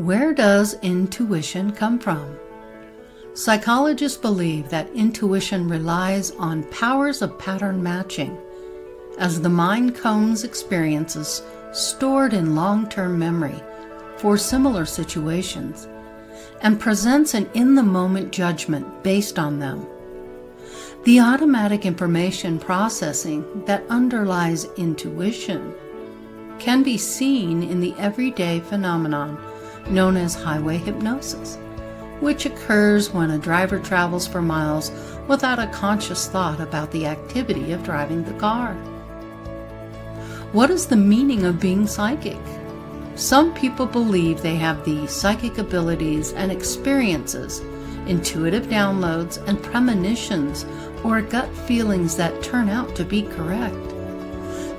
Where does intuition come from? Psychologists believe that intuition relies on powers of pattern matching, as the mind combs experiences stored in long-term memory for similar situations and presents an in-the-moment judgment based on them. The automatic information processing that underlies intuition can be seen in the everyday phenomenon known as highway hypnosis, which occurs when a driver travels for miles without a conscious thought about the activity of driving the car. What is the meaning of being psychic? Some people believe they have the psychic abilities and experiences, intuitive downloads and premonitions, or gut feelings that turn out to be correct.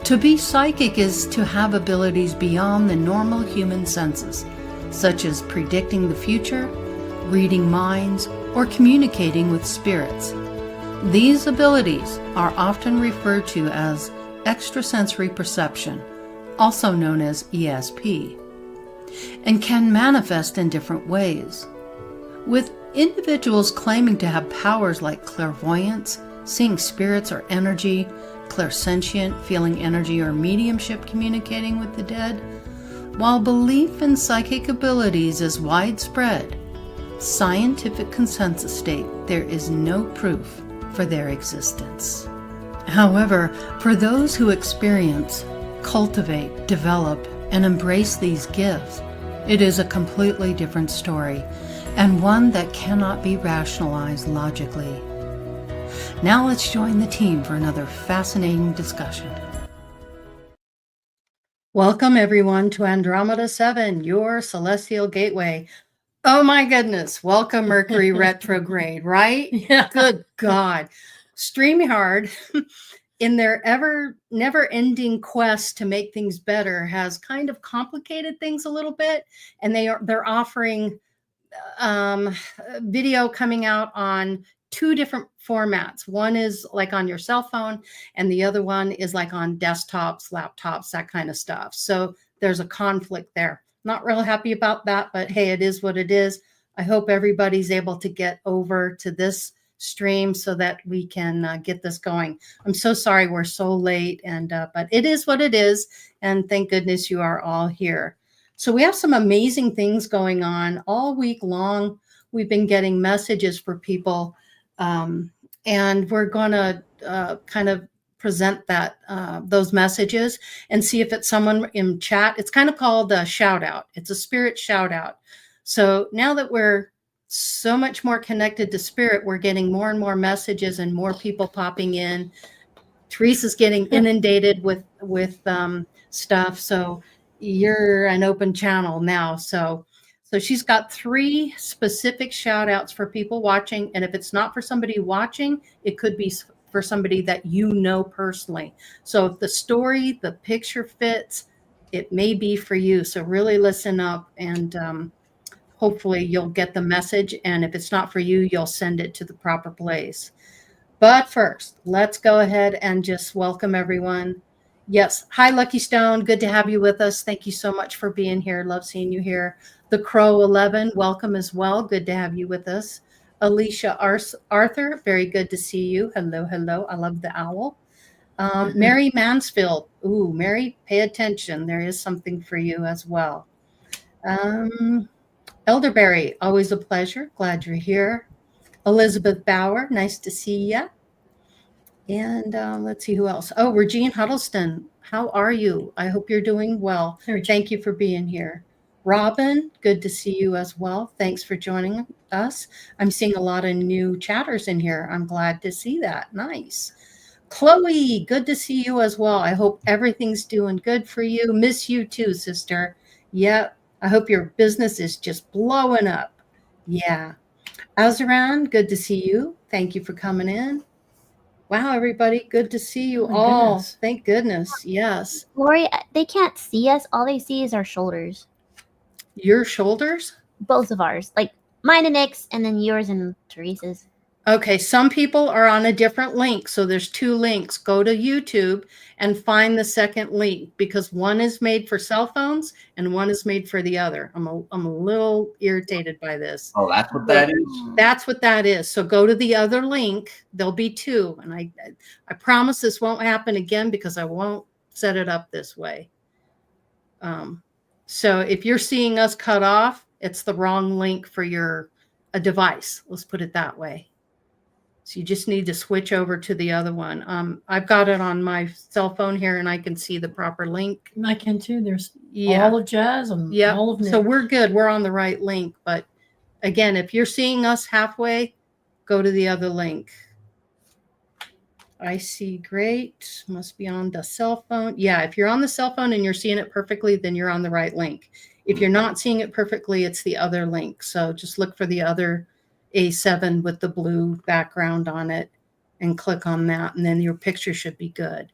To be psychic is to have abilities beyond the normal human senses, such as predicting the future, reading minds, or communicating with spirits. These abilities are often referred to as extrasensory perception, also known as ESP, and can manifest in different ways, with individuals claiming to have powers like clairvoyance, seeing spirits or energy, clairsentient, feeling energy, or mediumship, communicating with the dead. While belief in psychic abilities is widespread, scientific consensus state there is no proof for their existence. However, for those who experience, cultivate, develop, and embrace these gifts, it is a completely different story, and one that cannot be rationalized logically. Now let's join the team for another fascinating discussion. Welcome everyone to Andromeda 7, your celestial gateway. Oh my goodness, welcome Mercury retrograde, right? Yeah. Good God. StreamYard, in their never-ending quest to make things better, has kind of complicated things a little bit, and they're offering video coming out on two different formats. One is like on your cell phone, and the other one is like on desktops, laptops, that kind of stuff. So there's a conflict there. Not real happy about that, but hey, it is what it is. I hope everybody's able to get over to this stream so that we can get this going. I'm so sorry we're so late, but it is what it is, and thank goodness you are all here. So we have some amazing things going on all week long. We've been getting messages for people, and we're going to kind of present those messages and see if it's someone in chat. It's kind of called a shout out. It's a spirit shout out. So now that we're so much more connected to spirit, we're getting more and more messages and more people popping in. Theresa's getting inundated with stuff. So you're an open channel now. So she's got 3 specific shout outs for people watching. And if it's not for somebody watching, it could be for somebody that you know personally. So if the story, the picture fits, it may be for you. So really listen up, and hopefully you'll get the message. And if it's not for you, you'll send it to the proper place. But first, let's go ahead and just welcome everyone. Yes. Hi, Lucky Stone. Good to have you with us. Thank you so much for being here. Love seeing you here. The Crow 11, welcome as well. Good to have you with us. Alicia Arthur, very good to see you. Hello, hello. I love the owl. Mary Mansfield. Ooh, Mary, pay attention. There is something for you as well. Elderberry, always a pleasure. Glad you're here. Elizabeth Bauer, nice to see you. And let's see who else. Oh, Regine Huddleston, how are you? I hope you're doing well. Thank you for being here. Robin, good to see you as well. Thanks for joining us. I'm seeing a lot of new chatters in here. I'm glad to see that. Nice. Chloe, good to see you as well. I hope everything's doing good for you. Miss you too, sister. Yeah, I hope your business is just blowing up. Yeah. Azaran, good to see you. Thank you for coming in. Wow, everybody, good to see you all. Goodness. Thank goodness. Yes. Laurie, they can't see us. All they see is our shoulders. Your shoulders? Both of ours. Like mine and Nick's, and then yours and Theresa's. Okay, some people are on a different link. So there's 2 links. Go to YouTube and find the second link because one is made for cell phones and one is made for the other. I'm a little irritated by this. Oh, that's what that is? That's what that is. So go to the other link. There'll be 2. And I promise this won't happen again because I won't set it up this way. So if you're seeing us cut off, it's the wrong link for a device. Let's put it that way. So you just need to switch over to the other one. I've got it on my cell phone here and I can see the proper link. I can too. There's all of Jazz and all of Nick. So we're good. We're on the right link. But again, if you're seeing us halfway, go to the other link. I see. Great. Must be on the cell phone. Yeah, if you're on the cell phone and you're seeing it perfectly, then you're on the right link. If you're not seeing it perfectly, it's the other link. So just look for the other A7 with the blue background on it and click on that. And then your picture should be good.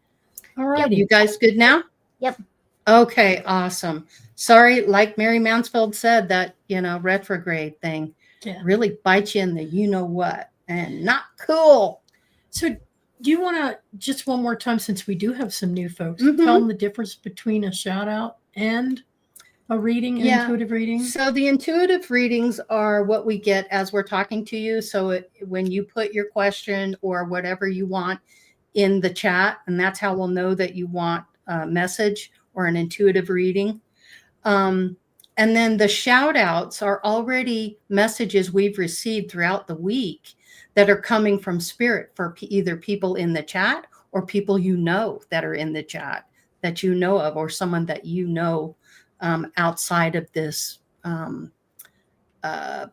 All right. You guys good now? Yep. Okay, awesome. Sorry, like Mary Mansfield said, that, retrograde thing really bites you in the you-know-what and not cool. So do you want to, just one more time, since we do have some new folks, tell them the difference between a shout out and a reading, an intuitive reading? So the intuitive readings are what we get as we're talking to you. So when you put your question or whatever you want in the chat, and that's how we'll know that you want a message or an intuitive reading. And then the shout outs are already messages we've received throughout the week that are coming from spirit for either people in the chat or people that are in the chat that you know of, or someone that outside of this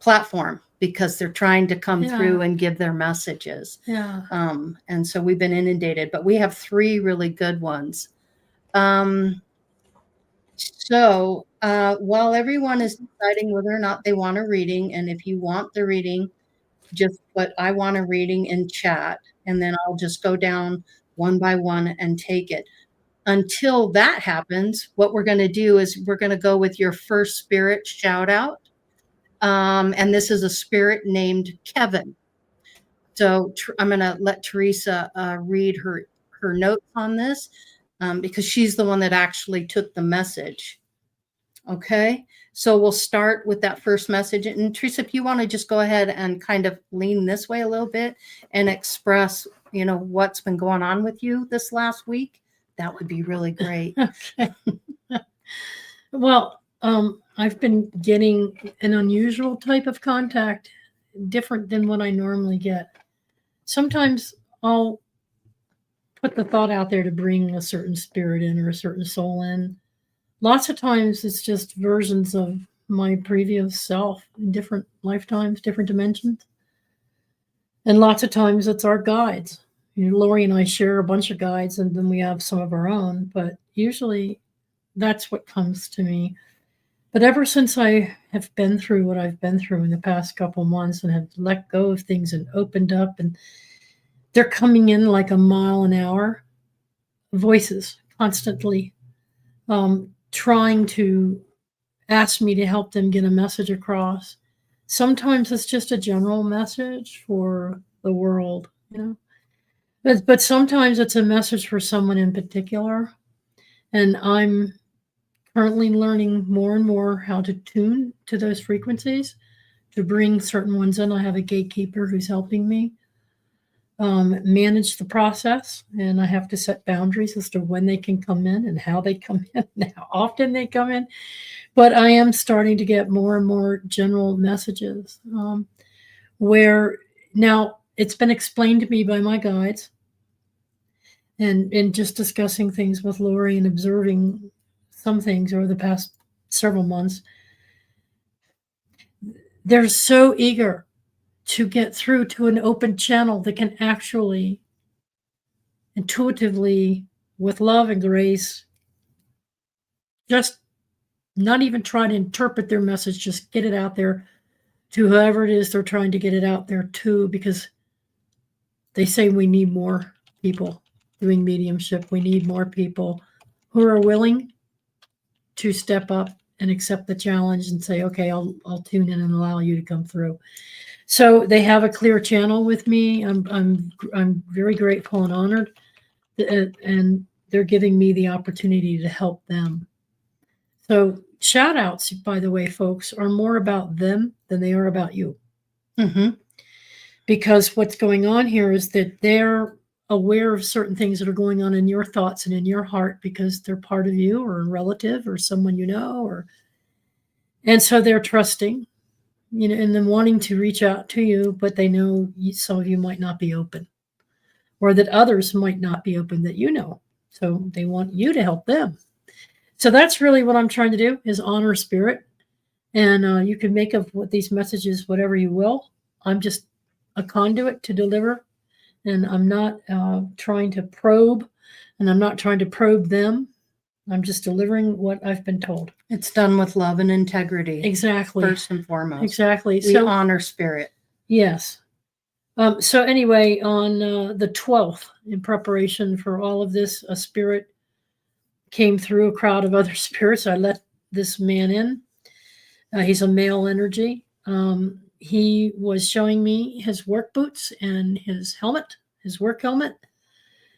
platform, because they're trying to come through and give their messages. And so we've been inundated, but we have 3 really good ones. So while everyone is deciding whether or not they want a reading, and if you want the reading, just put I want a reading in chat, and then I'll just go down one by one and take it. Until that happens, what we're going to do is we're going to go with your first spirit shout out. And this is a spirit named Kevin. So I'm going to let Theresa read her notes on this because she's the one that actually took the message. Okay, so we'll start with that first message. And Theresa, if you want to just go ahead and kind of lean this way a little bit and express, what's been going on with you this last week, that would be really great. Okay. Well, I've been getting an unusual type of contact, different than what I normally get. Sometimes I'll put the thought out there to bring a certain spirit in or a certain soul in. Lots of times it's just versions of my previous self in different lifetimes, different dimensions. And lots of times it's our guides. Laurie and I share a bunch of guides, and then we have some of our own, but usually that's what comes to me. But ever since I have been through what I've been through in the past couple months and have let go of things and opened up, and they're coming in like a mile an hour, voices constantly trying to ask me to help them get a message across. Sometimes it's just a general message for the world, but sometimes it's a message for someone in particular. And I'm currently learning more and more how to tune to those frequencies to bring certain ones in. I have a gatekeeper who's helping me manage the process, and I have to set boundaries as to when they can come in and how they come in and how often they come in. But I am starting to get more and more general messages where now it's been explained to me by my guides, and just discussing things with Laurie and observing some things over the past several months. They're so eager to get through to an open channel that can actually intuitively, with love and grace, just not even try to interpret their message, just get it out there to whoever it is they're trying to get it out there to, because they say we need more people doing mediumship. We need more people who are willing to step up and accept the challenge and say, okay, I'll tune in and allow you to come through. So they have a clear channel with me. I'm very grateful and honored, and they're giving me the opportunity to help them. So shout outs, by the way, folks, are more about them than they are about you. Mm-hmm. Because what's going on here is that they're aware of certain things that are going on in your thoughts and in your heart because they're part of you or a relative or someone you know, and so they're trusting, and then wanting to reach out to you, but they know some of you might not be open, or that others might not be open that you know. So they want you to help them. So that's really what I'm trying to do, is honor spirit. And you can make of what these messages whatever you will. I'm just a conduit to deliver, and I'm not trying to probe, and I'm not trying to probe them. I'm just delivering what I've been told. It's done with love and integrity. Exactly. First and foremost. Exactly. We honor spirit. Yes. So anyway, on the 12th, in preparation for all of this, a spirit came through a crowd of other spirits. I let this man in. He's a male energy. He was showing me his work boots and his helmet, his work helmet,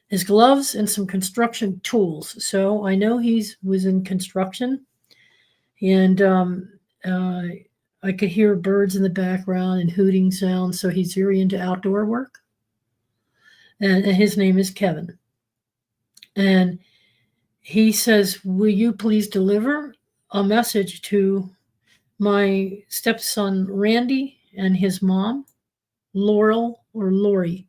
his gloves, and some construction tools. So I know he was in construction. And I could hear birds in the background and hooting sounds. So he's very into outdoor work. And his name is Kevin. And he says, will you please deliver a message to my stepson, Randy, and his mom, Laurel or Laurie.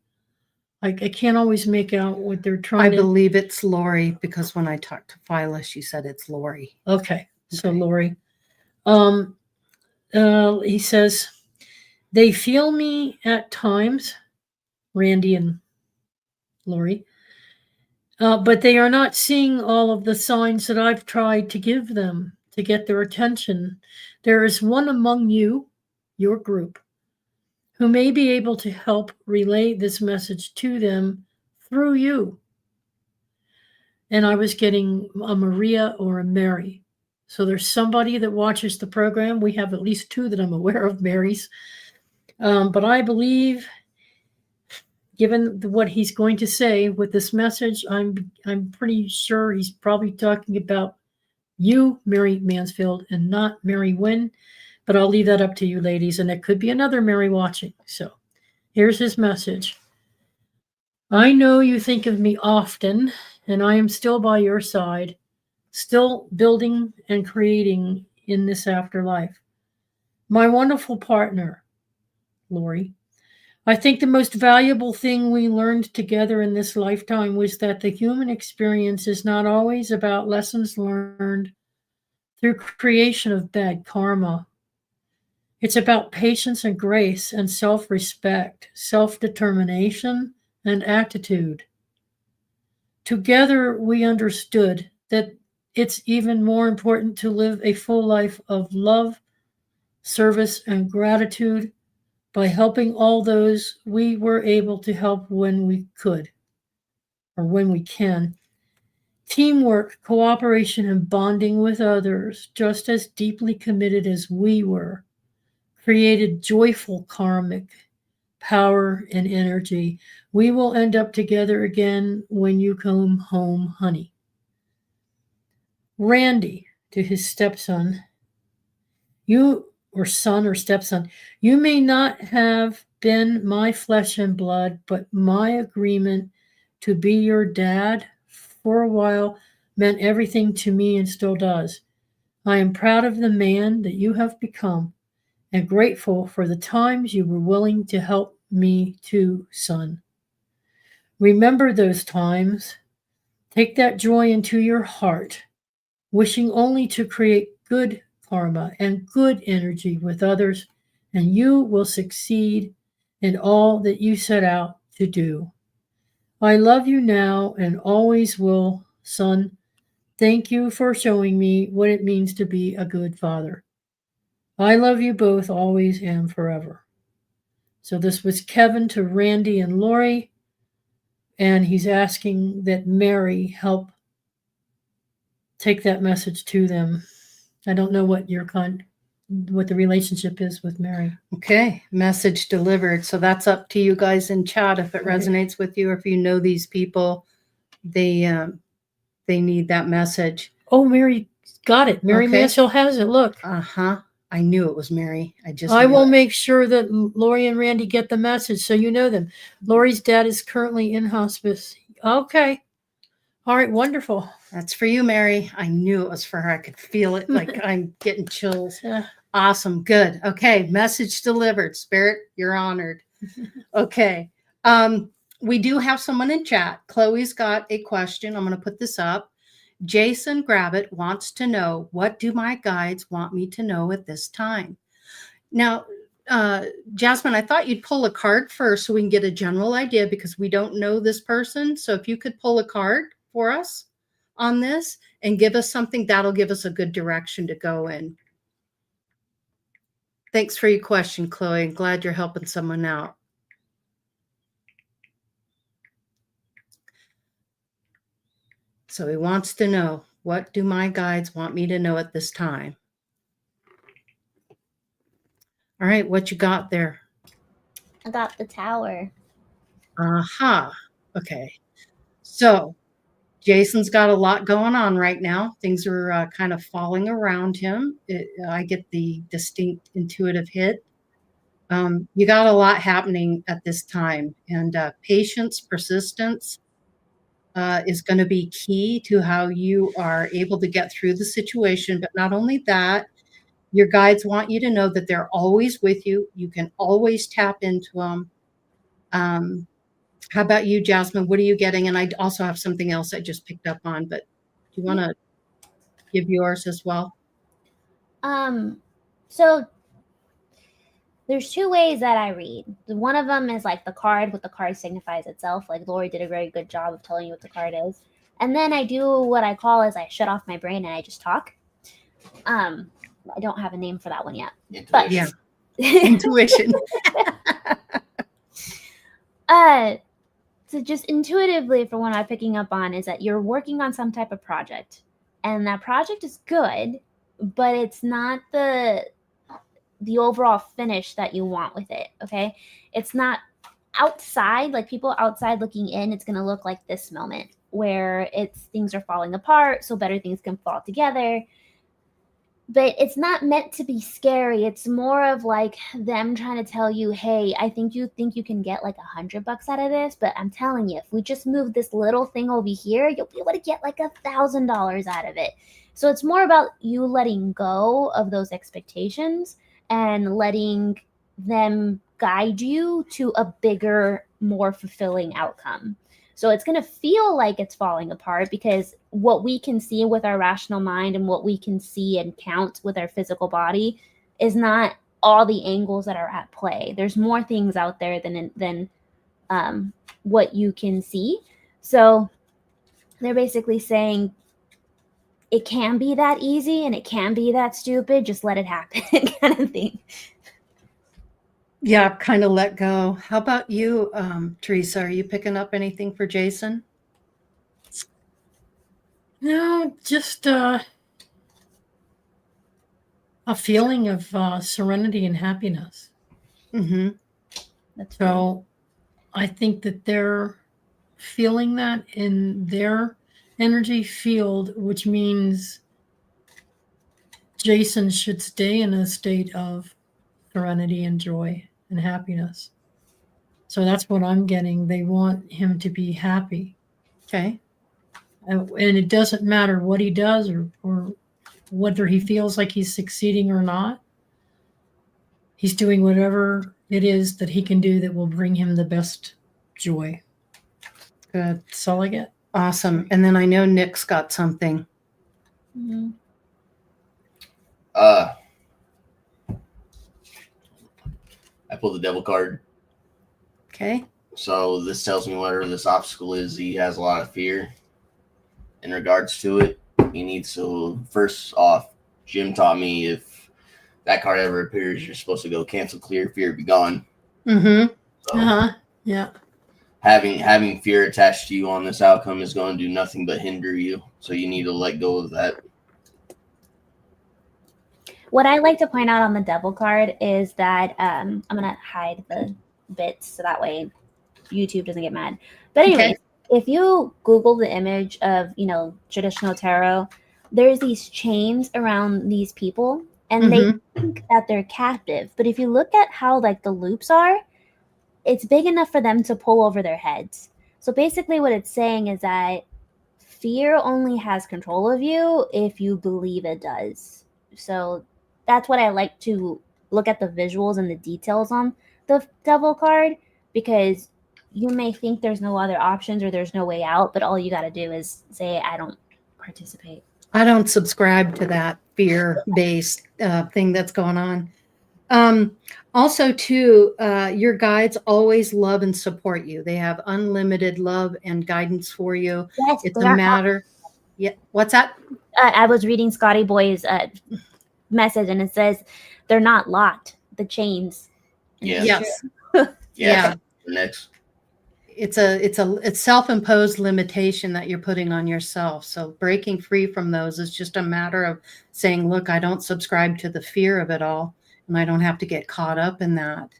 I can't always make out what they're trying I believe it's Laurie, because when I talked to Phyla, she said it's Laurie. Okay, so Laurie. He says, they feel me at times, Randy and Laurie, but they are not seeing all of the signs that I've tried to give them to get their attention. There is one among you, your group, who may be able to help relay this message to them through you. And I was getting a Maria or a Mary. So there's somebody that watches the program. We have at least two that I'm aware of, Marys. But I believe, given what he's going to say with this message, I'm pretty sure he's probably talking about you, Mary Mansfield, and not Mary Wynn. But I'll leave that up to you, ladies. And it could be another Mary watching. So here's his message. I know you think of me often, and I am still by your side, still building and creating in this afterlife. My wonderful partner, Laurie. I think the most valuable thing we learned together in this lifetime was that the human experience is not always about lessons learned through creation of bad karma. It's about patience and grace and self-respect, self-determination, and attitude. Together, we understood that it's even more important to live a full life of love, service, and gratitude by helping all those we were able to help when we could, or when we can. Teamwork, cooperation, and bonding with others, just as deeply committed as we were, created joyful karmic power and energy. We will end up together again when you come home, honey. Randy, to his stepson, you, or son or stepson, you may not have been my flesh and blood, but my agreement to be your dad for a while meant everything to me and still does. I am proud of the man that you have become and grateful for the times you were willing to help me too, son. Remember those times. Take that joy into your heart, wishing only to create good karma and good energy with others, and you will succeed in all that you set out to do. I love you now and always will, son. Thank you for showing me what it means to be a good father. I love you both always and forever. So this was Kevin to Randy and Laurie, and he's asking that Mary help take that message to them. I don't know what what the relationship is with Mary. Okay, message delivered. So that's up to you guys in chat if it Okay. resonates with you, or if you know these people, they need that message. Oh, Mary got it. Mary Okay. Mansell has it. Look. Uh-huh. I knew it was Mary. I will knew it. make sure that Laurie and Randy get the message so you know them. Laurie's dad is currently in hospice. Okay. All right, wonderful. That's for you, Mary. I knew it was for her. I could feel it. Like I'm getting chills. Awesome. Good. Okay. Message delivered. Spirit, you're honored. Okay. We do have someone in chat. Chloe's got a question. I'm going to put this up. Jason Gravitt wants to know, what do my guides want me to know at this time? Now, Jasmine, I thought you'd pull a card first so we can get a general idea, because we don't know this person. So if you could pull a card for us on this and give us something, that'll give us a good direction to go in. Thanks for your question, Chloe. I'm glad you're helping someone out. So he wants to know, what do my guides want me to know at this time? All right, what you got there? I got the Tower. Aha. Okay. So Jason's got a lot going on right now. Things are kind of falling around him. I get the distinct intuitive hit. You got a lot happening at this time, and patience, persistence is going to be key to how you are able to get through the situation. But not only that, your guides want you to know that they're always with you. You can always tap into them. How about you, Jasmine? What are you getting? And I also have something else I just picked up on, but do you want to give yours as well? So there's two ways that I read. One of them is like the card, what the card signifies itself. Like Laurie did a very good job of telling you what the card is. And then I do what I call is I shut off my brain and I just talk. I don't have a name for that one yet. Intuition. But yeah, intuition. So just intuitively, for what I'm picking up on is that you're working on some type of project, and that project is good, but it's not the overall finish that you want with it. Okay, it's not outside, like people outside looking in. It's gonna look like this moment where things are falling apart, so better things can fall together. But it's not meant to be scary. It's more of like them trying to tell you, hey, I think you can get like $100 out of this, but I'm telling you, if we just move this little thing over here, you'll be able to get like $1,000 out of it. So it's more about you letting go of those expectations and letting them guide you to a bigger, more fulfilling outcome. So it's going to feel like it's falling apart, because what we can see with our rational mind and what we can see and count with our physical body is not all the angles that are at play. There's more things out there than what you can see. So they're basically saying it can be that easy and it can be that stupid. Just let it happen, kind of thing. Yeah, kind of let go. How about you, Theresa? Are you picking up anything for Jason? No, just a feeling of serenity and happiness. Mm-hmm. So I think that they're feeling that in their energy field, which means Jason should stay in a state of serenity and joy and happiness. So that's what I'm getting. They want him to be happy. Okay. And it doesn't matter what he does or whether he feels like he's succeeding or not. He's doing whatever it is that he can do that will bring him the best joy. Good. That's all I get. Awesome. And then I know Nick's got something. Mm-hmm. I pulled the devil card. Okay. So this tells me whatever this obstacle is, he has a lot of fear in regards to it. He needs to, first off, Jim taught me if that card ever appears, you're supposed to go cancel, clear, fear, be gone. Mm-hmm. So Yeah. having fear attached to you on this outcome is going to do nothing but hinder you. So you need to let go of that. What I like to point out on the devil card is that I'm gonna hide the bits so that way YouTube doesn't get mad. But anyways, if you Google the image of, traditional tarot, there's these chains around these people and they think that they're captive. But if you look at how like the loops are, it's big enough for them to pull over their heads. So basically what it's saying is that fear only has control of you if you believe it does. So that's what I like to look at the visuals and the details on the devil card, because you may think there's no other options or there's no way out, but all you got to do is say, I don't participate. I don't subscribe to that fear-based thing that's going on. Also, too, your guides always love and support you. They have unlimited love and guidance for you. Yes, It's a matter. Yeah. What's that? I was reading Scotty Boy's message, and it says they're not locked. The chains. Yeah. Yes. Yeah. Next. It's self-imposed limitation that you're putting on yourself. So breaking free from those is just a matter of saying, look, I don't subscribe to the fear of it all, and I don't have to get caught up in that.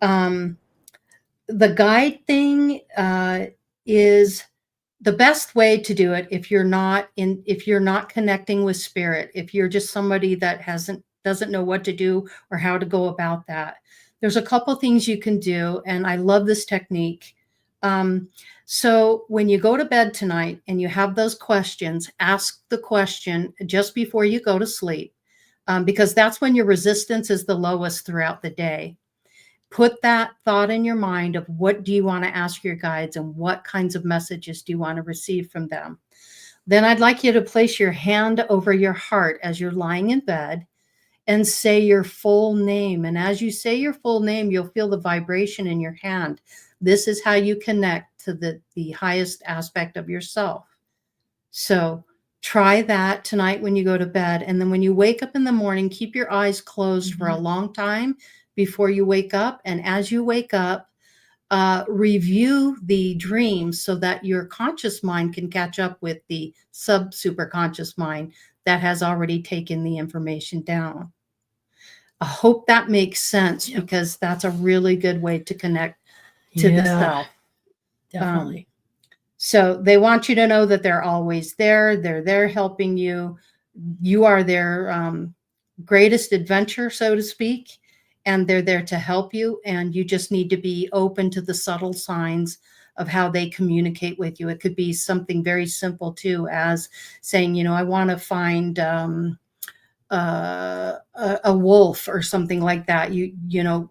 The guide thing is the best way to do it if you're not connecting with spirit, if you're just somebody that doesn't know what to do or how to go about that. There's a couple things you can do, and I love this technique. So when you go to bed tonight and you have those questions, ask the question just before you go to sleep, because that's when your resistance is the lowest throughout the day. Put that thought in your mind of what do you want to ask your guides and what kinds of messages do you want to receive from them. Then I'd like you to place your hand over your heart as you're lying in bed and say your full name. And as you say your full name, you'll feel the vibration in your hand. This is how you connect to the highest aspect of yourself. So try that tonight when you go to bed. And then when you wake up in the morning, keep your eyes closed for a long time before you wake up. And as you wake up, review the dreams so that your conscious mind can catch up with the super conscious mind that has already taken the information down. I hope that makes sense, because that's a really good way to connect to the self. Definitely. So they want you to know that they're always there. They're there helping you. You are their greatest adventure, so to speak, and they're there to help you. And you just need to be open to the subtle signs of how they communicate with you. It could be something very simple too, as saying, I want to find a wolf or something like that.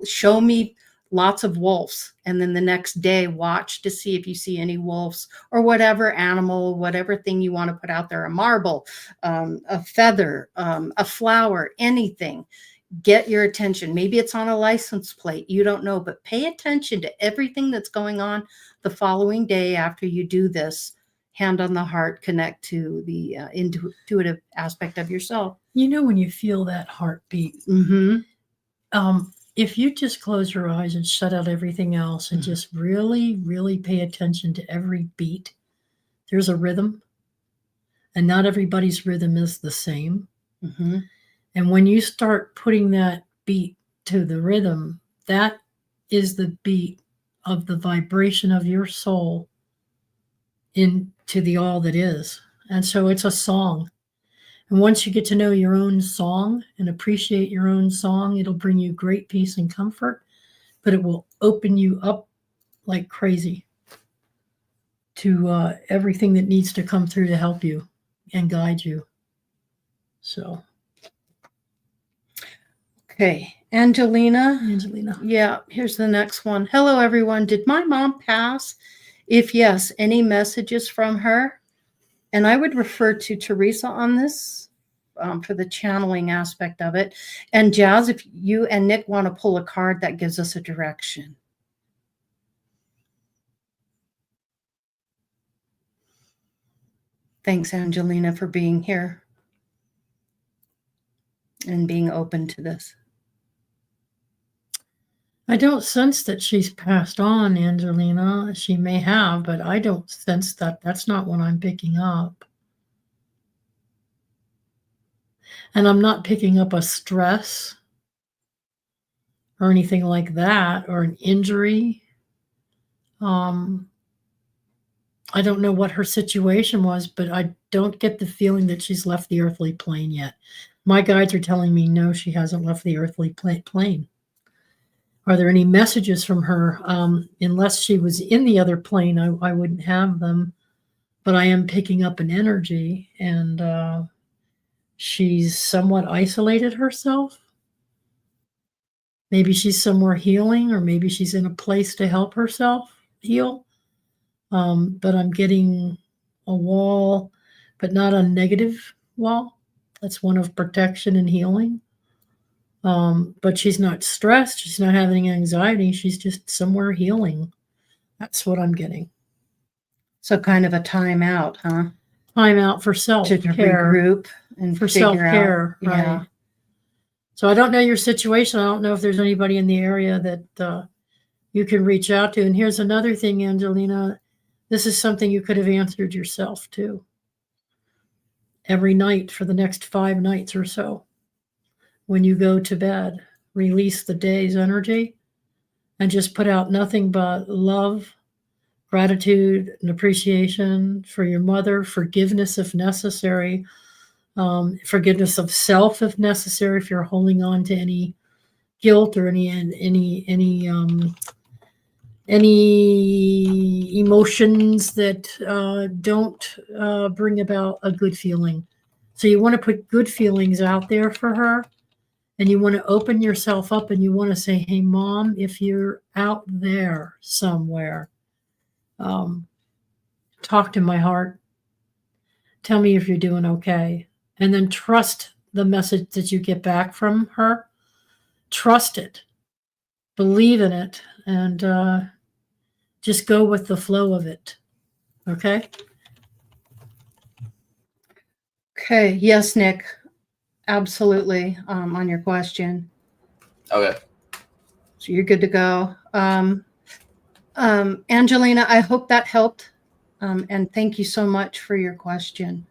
Show me lots of wolves, and then the next day watch to see if you see any wolves or whatever animal, whatever thing you want to put out there, a marble, a feather, a flower, anything. Get your attention. Maybe it's on a license plate, you don't know, but pay attention to everything that's going on the following day after you do this. Hand on the heart, connect to the intuitive aspect of yourself. When you feel that heartbeat, if you just close your eyes and shut out everything else and just really, really pay attention to every beat, there's a rhythm, and not everybody's rhythm is the same. And when you start putting that beat to the rhythm, that is the beat of the vibration of your soul into the all that is. And so it's a song. And once you get to know your own song and appreciate your own song, it'll bring you great peace and comfort, but it will open you up like crazy to everything that needs to come through to help you and guide you. So. Okay. Angelina. Yeah. Here's the next one. Hello, everyone. Did my mom pass? If yes, any messages from her? And I would refer to Theresa on this for the channeling aspect of it. And Jazz, if you and Nick want to pull a card, that gives us a direction. Thanks, Angelina, for being here and being open to this. I don't sense that she's passed on, Angelina. She may have, but I don't sense that. That's not what I'm picking up. And I'm not picking up a stress or anything like that, or an injury. I don't know what her situation was, but I don't get the feeling that she's left the earthly plane yet. My guides are telling me no, she hasn't left the earthly plane. Are there any messages from her? Unless she was in the other plane, I wouldn't have them. But I am picking up an energy, and she's somewhat isolated herself. Maybe she's somewhere healing, or maybe she's in a place to help herself heal. But I'm getting a wall, but not a negative wall. That's one of protection and healing. But she's not stressed. She's not having anxiety. She's just somewhere healing. That's what I'm getting. So kind of a timeout, huh? Time out for To self-care. regroup and For figure self-care, out. Yeah. right. So I don't know your situation. I don't know if there's anybody in the area that you can reach out to. And here's another thing, Angelina. This is something you could have answered yourself too. Every night for the next 5 nights or so. When you go to bed, release the day's energy and just put out nothing but love, gratitude, and appreciation for your mother, forgiveness if necessary, forgiveness of self if necessary, if you're holding on to any guilt or any emotions that don't bring about a good feeling. So you want to put good feelings out there for her, and you want to open yourself up, and you want to say, hey, Mom, if you're out there somewhere, talk to my heart. Tell me if you're doing okay. And then trust the message that you get back from her. Trust it. Believe in it. And just go with the flow of it. Okay? Okay. Yes, Nick. Absolutely. On your question. Okay. So you're good to go. Angelina, I hope that helped. And thank you so much for your question.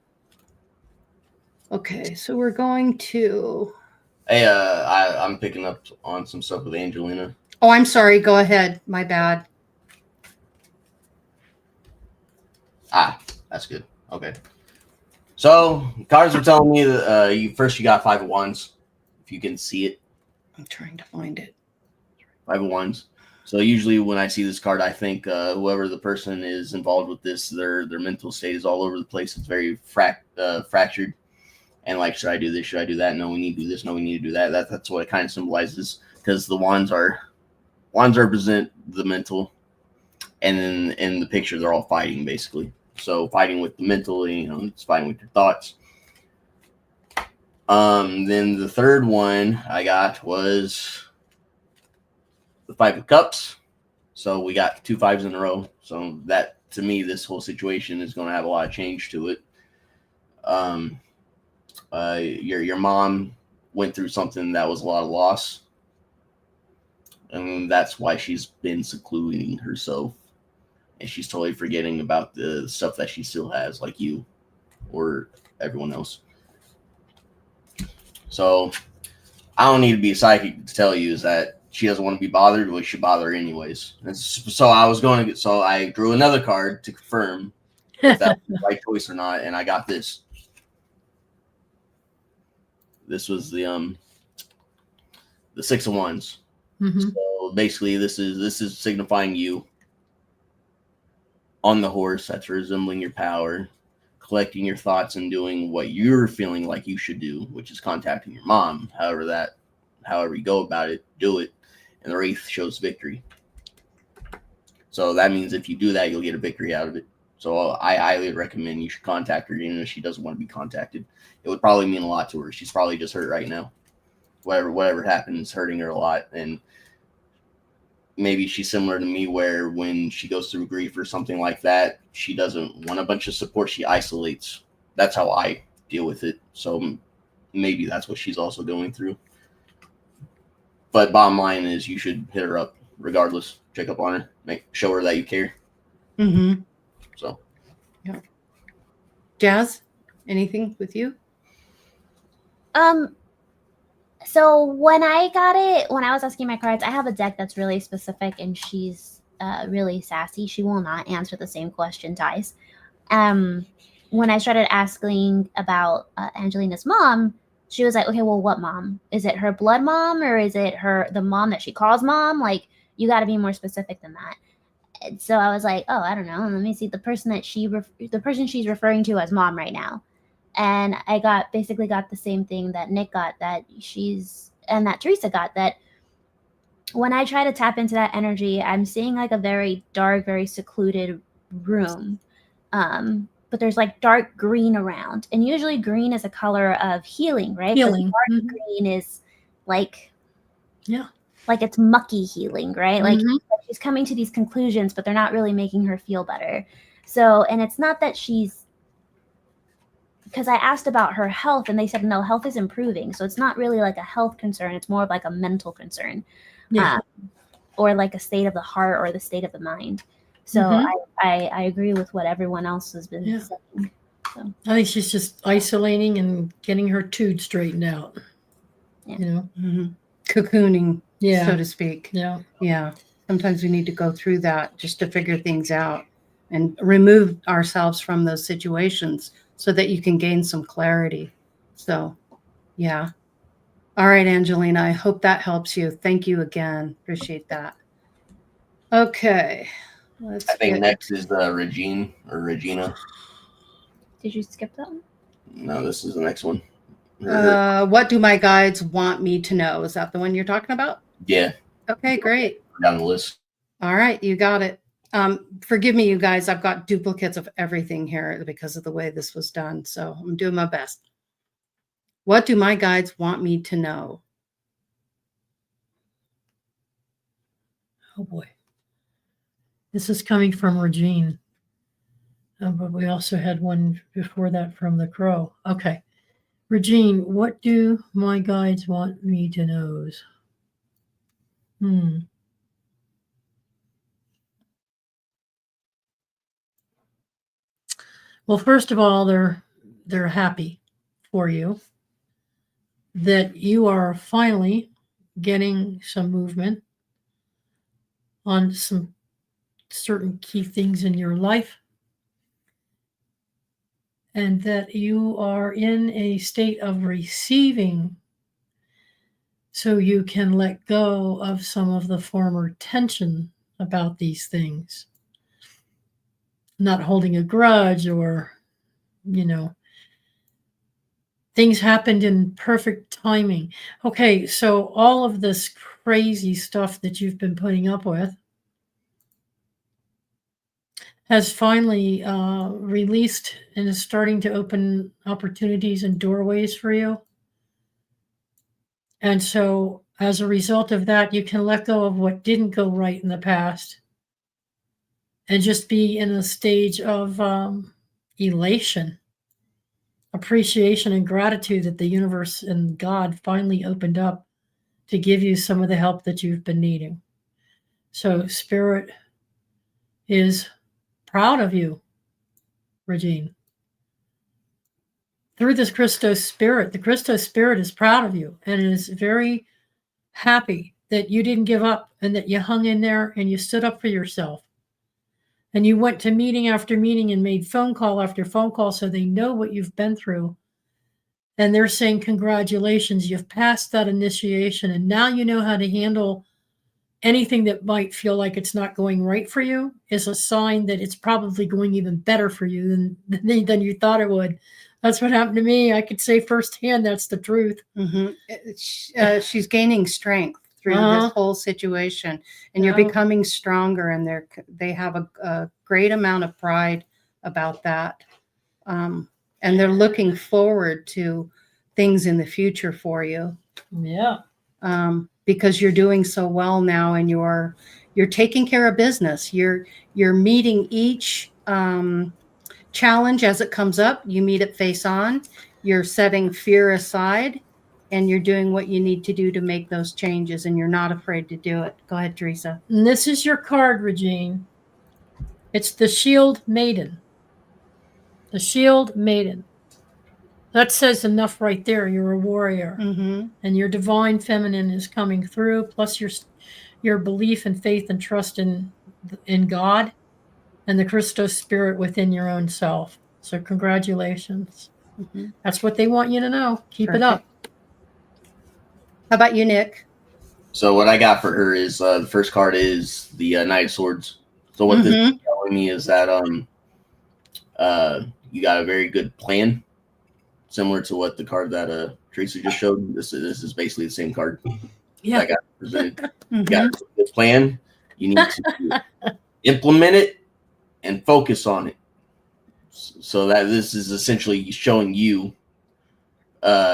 Okay, so we're going to. Hey, I'm picking up on some stuff with Angelina. Oh, I'm sorry. Go ahead. My bad. That's good. Okay. So cards are telling me that you got 5 of Wands. If you can see it. I'm trying to find it. 5 of Wands. So usually when I see this card, I think whoever the person is involved with this, their mental state is all over the place. It's very fractured. And like, should I do this? Should I do that? No, we need to do this. No, we need to do that. That's what it kind of symbolizes, because the wands represent the mental, and then in the picture they're all fighting basically. So fighting with the mental, it's fighting with your thoughts. Then the third one I got was the 5 of Cups. So we got 2 5s in a row. So that, to me, this whole situation is going to have a lot of change to it. Your mom went through something that was a lot of loss, and that's why she's been secluding herself, and she's totally forgetting about the stuff that she still has, like you or everyone else. So I don't need to be a psychic to tell you is that she doesn't want to be bothered, but we should bother her anyways. So I drew another card to confirm if that was the right choice or not, and I got this. This was the 6 of Wands. Mm-hmm. So basically, this is signifying you on the horse. That's resembling your power, collecting your thoughts and doing what you're feeling like you should do, which is contacting your mom. However you go about it, do it. And the Wraith shows victory. So that means if you do that, you'll get a victory out of it. So I highly recommend you should contact her, even if she doesn't want to be contacted. It would probably mean a lot to her. She's probably just hurt right now. Whatever happened is hurting her a lot. And maybe she's similar to me, where when she goes through grief or something like that, she doesn't want a bunch of support. She isolates. That's how I deal with it. So maybe that's what she's also going through. But bottom line is, you should hit her up regardless. Check up on her. Show her that you care. Mm-hmm. So, yeah. Jazz, anything with you? So when I got it, when I was asking my cards, I have a deck that's really specific, and she's really sassy. She will not answer the same question twice. When I started asking about Angelina's mom, she was like, okay, well, what mom? Is it her blood mom, or is it the mom that she calls mom? Like, you got to be more specific than that. And so I was like, oh, I don't know. Let me see the person that the person she's referring to as mom right now. And I basically got the same thing that Nick got, that that Theresa got, that when I try to tap into that energy, I'm seeing like a very dark, very secluded room. But there's like dark green around. And usually green is a color of healing, right? Healing. But dark green is like, yeah, like it's mucky healing, right? Like she's coming to these conclusions, but they're not really making her feel better. So, and it's not that because I asked about her health and they said, no, health is improving. So it's not really like a health concern. It's more of like a mental concern. Yeah. Or like a state of the heart or the state of the mind. So I agree with what everyone else has been saying. So. I think she's just isolating and getting her tood straightened out. Yeah. You know? Cocooning, Yeah. so to speak. Yeah. Yeah. Sometimes we need to go through that just to figure things out and remove ourselves from those situations so that you can gain some clarity. So, yeah. All right, Angelina, I hope that helps you. Thank you again. Appreciate that. Okay. I think next is Regine or Regina. Did you skip that one? No, this is the next one. What do my guides want me to know? Is that the one you're talking about? Yeah. Okay, great. Down the list. All right, you got it. Forgive me, you guys. I've got duplicates of everything here because of the way this was done. So I'm doing my best. What do my guides want me to know? Oh, boy. This is coming from Regine. But we also had one before that from the Crow. Okay. Regine, what do my guides want me to know? Well, first of all, they're happy for you that you are finally getting some movement on some certain key things in your life, and that you are in a state of receiving so you can let go of some of the former tension about these things. Not holding a grudge, or, things happened in perfect timing. Okay, so all of this crazy stuff that you've been putting up with has finally released and is starting to open opportunities and doorways for you. And so as a result of that, you can let go of what didn't go right in the past and just be in a stage of elation, appreciation, and gratitude that the universe and God finally opened up to give you some of the help that you've been needing. So Spirit is proud of you, Regine. Through this Christos Spirit, the Christos Spirit is proud of you and is very happy that you didn't give up and that you hung in there and you stood up for yourself. And you went to meeting after meeting and made phone call after phone call so they know what you've been through. And they're saying, congratulations, you've passed that initiation. And now you know how to handle anything that might feel like it's not going right for you is a sign that it's probably going even better for you than you thought it would. That's what happened to me. I could say firsthand that's the truth. She's gaining strength through this whole situation, and you're becoming stronger, and they have a great amount of pride about that. And they're looking forward to things in the future for you. Yeah. Because you're doing so well now, and you're taking care of business. You're meeting each challenge as it comes up. You meet it face on. You're setting fear aside, and you're doing what you need to do to make those changes, and you're not afraid to do it. Go ahead, Theresa. And this is your card, Regine. It's the Shield Maiden. The Shield Maiden. That says enough right there. You're a warrior, Mm-hmm. and your divine feminine is coming through. Plus your belief and faith and trust in God and the Christos spirit within your own self. So congratulations. Mm-hmm. That's what they want you to know. Keep it up. How about you, Nick? So what I got for her is the first card is the Knight of Swords. So what this is telling me is that you got a very good plan, similar to what the card that Theresa just showed. This is basically the same card that got presented. You got a good plan. You need to implement it and focus on it. So that this is essentially showing you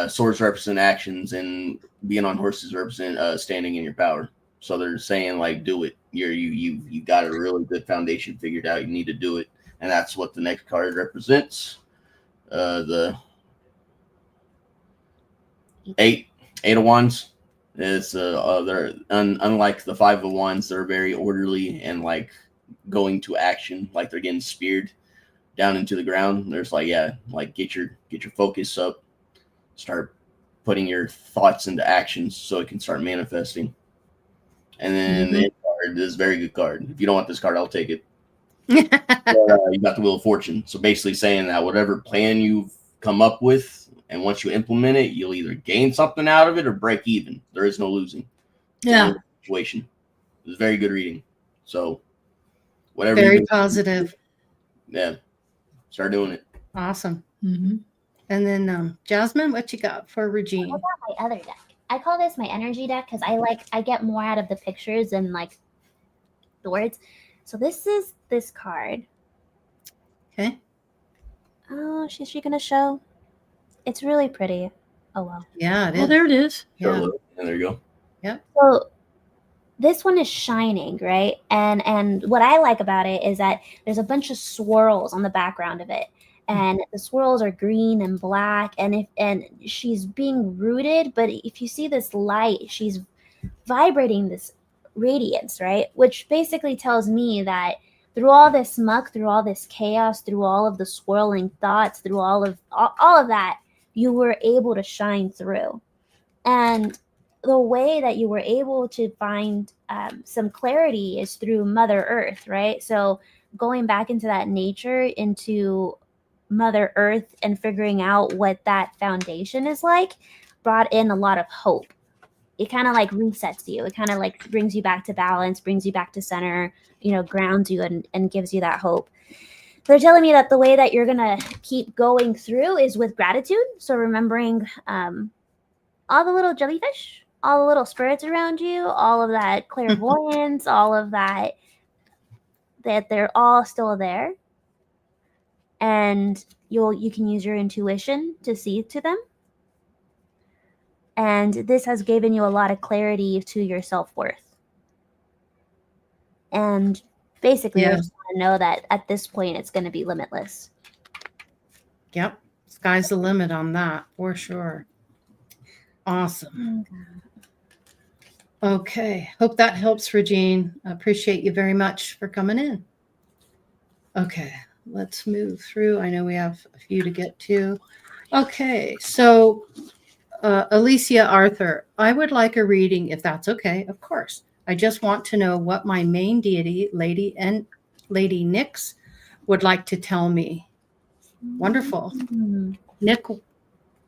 swords represent actions and being on horses represent standing in your power. So they're saying like, do it. You got a really good foundation figured out. You need to do it, and that's what the next card represents. The eight of wands. It's they're unlike the 5 of wands. They're very orderly and like going to action, like they're getting speared down into the ground. There's like, yeah, like get your focus up, start putting your thoughts into actions so it can start manifesting. And then the end card is a very good card. If you don't want this card, I'll take it. You got the Wheel of Fortune. So basically saying that whatever plan you've come up with, and once you implement it, you'll either gain something out of it or break even. There is no losing. Yeah. Situation. It was very good reading. So whatever. Very positive. Yeah. Start doing it. Awesome. Mm-hmm. And then Jasmine, what you got for Regine? I got my other deck. I call this my energy deck because I get more out of the pictures than like the words. So this is this card. Okay. Oh, is she gonna show? It's really pretty. Oh well. Yeah, it is. Well, there it is. Yeah. And there you go. So this one is shining, right? And what I like about it is that there's a bunch of swirls on the background of it. And the swirls are green and black, and she's being rooted, but if you see this light, she's vibrating this radiance, right? Which basically tells me that through all this muck, through all this chaos, through all of the swirling thoughts, through all of that, you were able to shine through. And the way that you were able to find some clarity is through Mother Earth, right? So going back into that nature, into Mother Earth, and figuring out what that foundation is like, brought in a lot of hope. It kind of like resets you. It kind of like brings you back to balance, brings you back to center, grounds you and gives you that hope. They're telling me that the way that you're going to keep going through is with gratitude. So remembering all the little jellyfish, all the little spirits around you, all of that clairvoyance, all of that they're all still there. And you can use your intuition to see to them. And this has given you a lot of clarity to your self-worth. And basically, I just want to know that at this point, it's going to be limitless. Yep. Sky's the limit on that, for sure. Awesome. Okay. Hope that helps, Regine. I appreciate you very much for coming in. Okay. Let's move through. I know we have a few to get to. Okay. So, Alicia Arthur, I would like a reading, if that's okay, of course. I just want to know what my main deity, Lady Nyx, would like to tell me. Wonderful. Nick,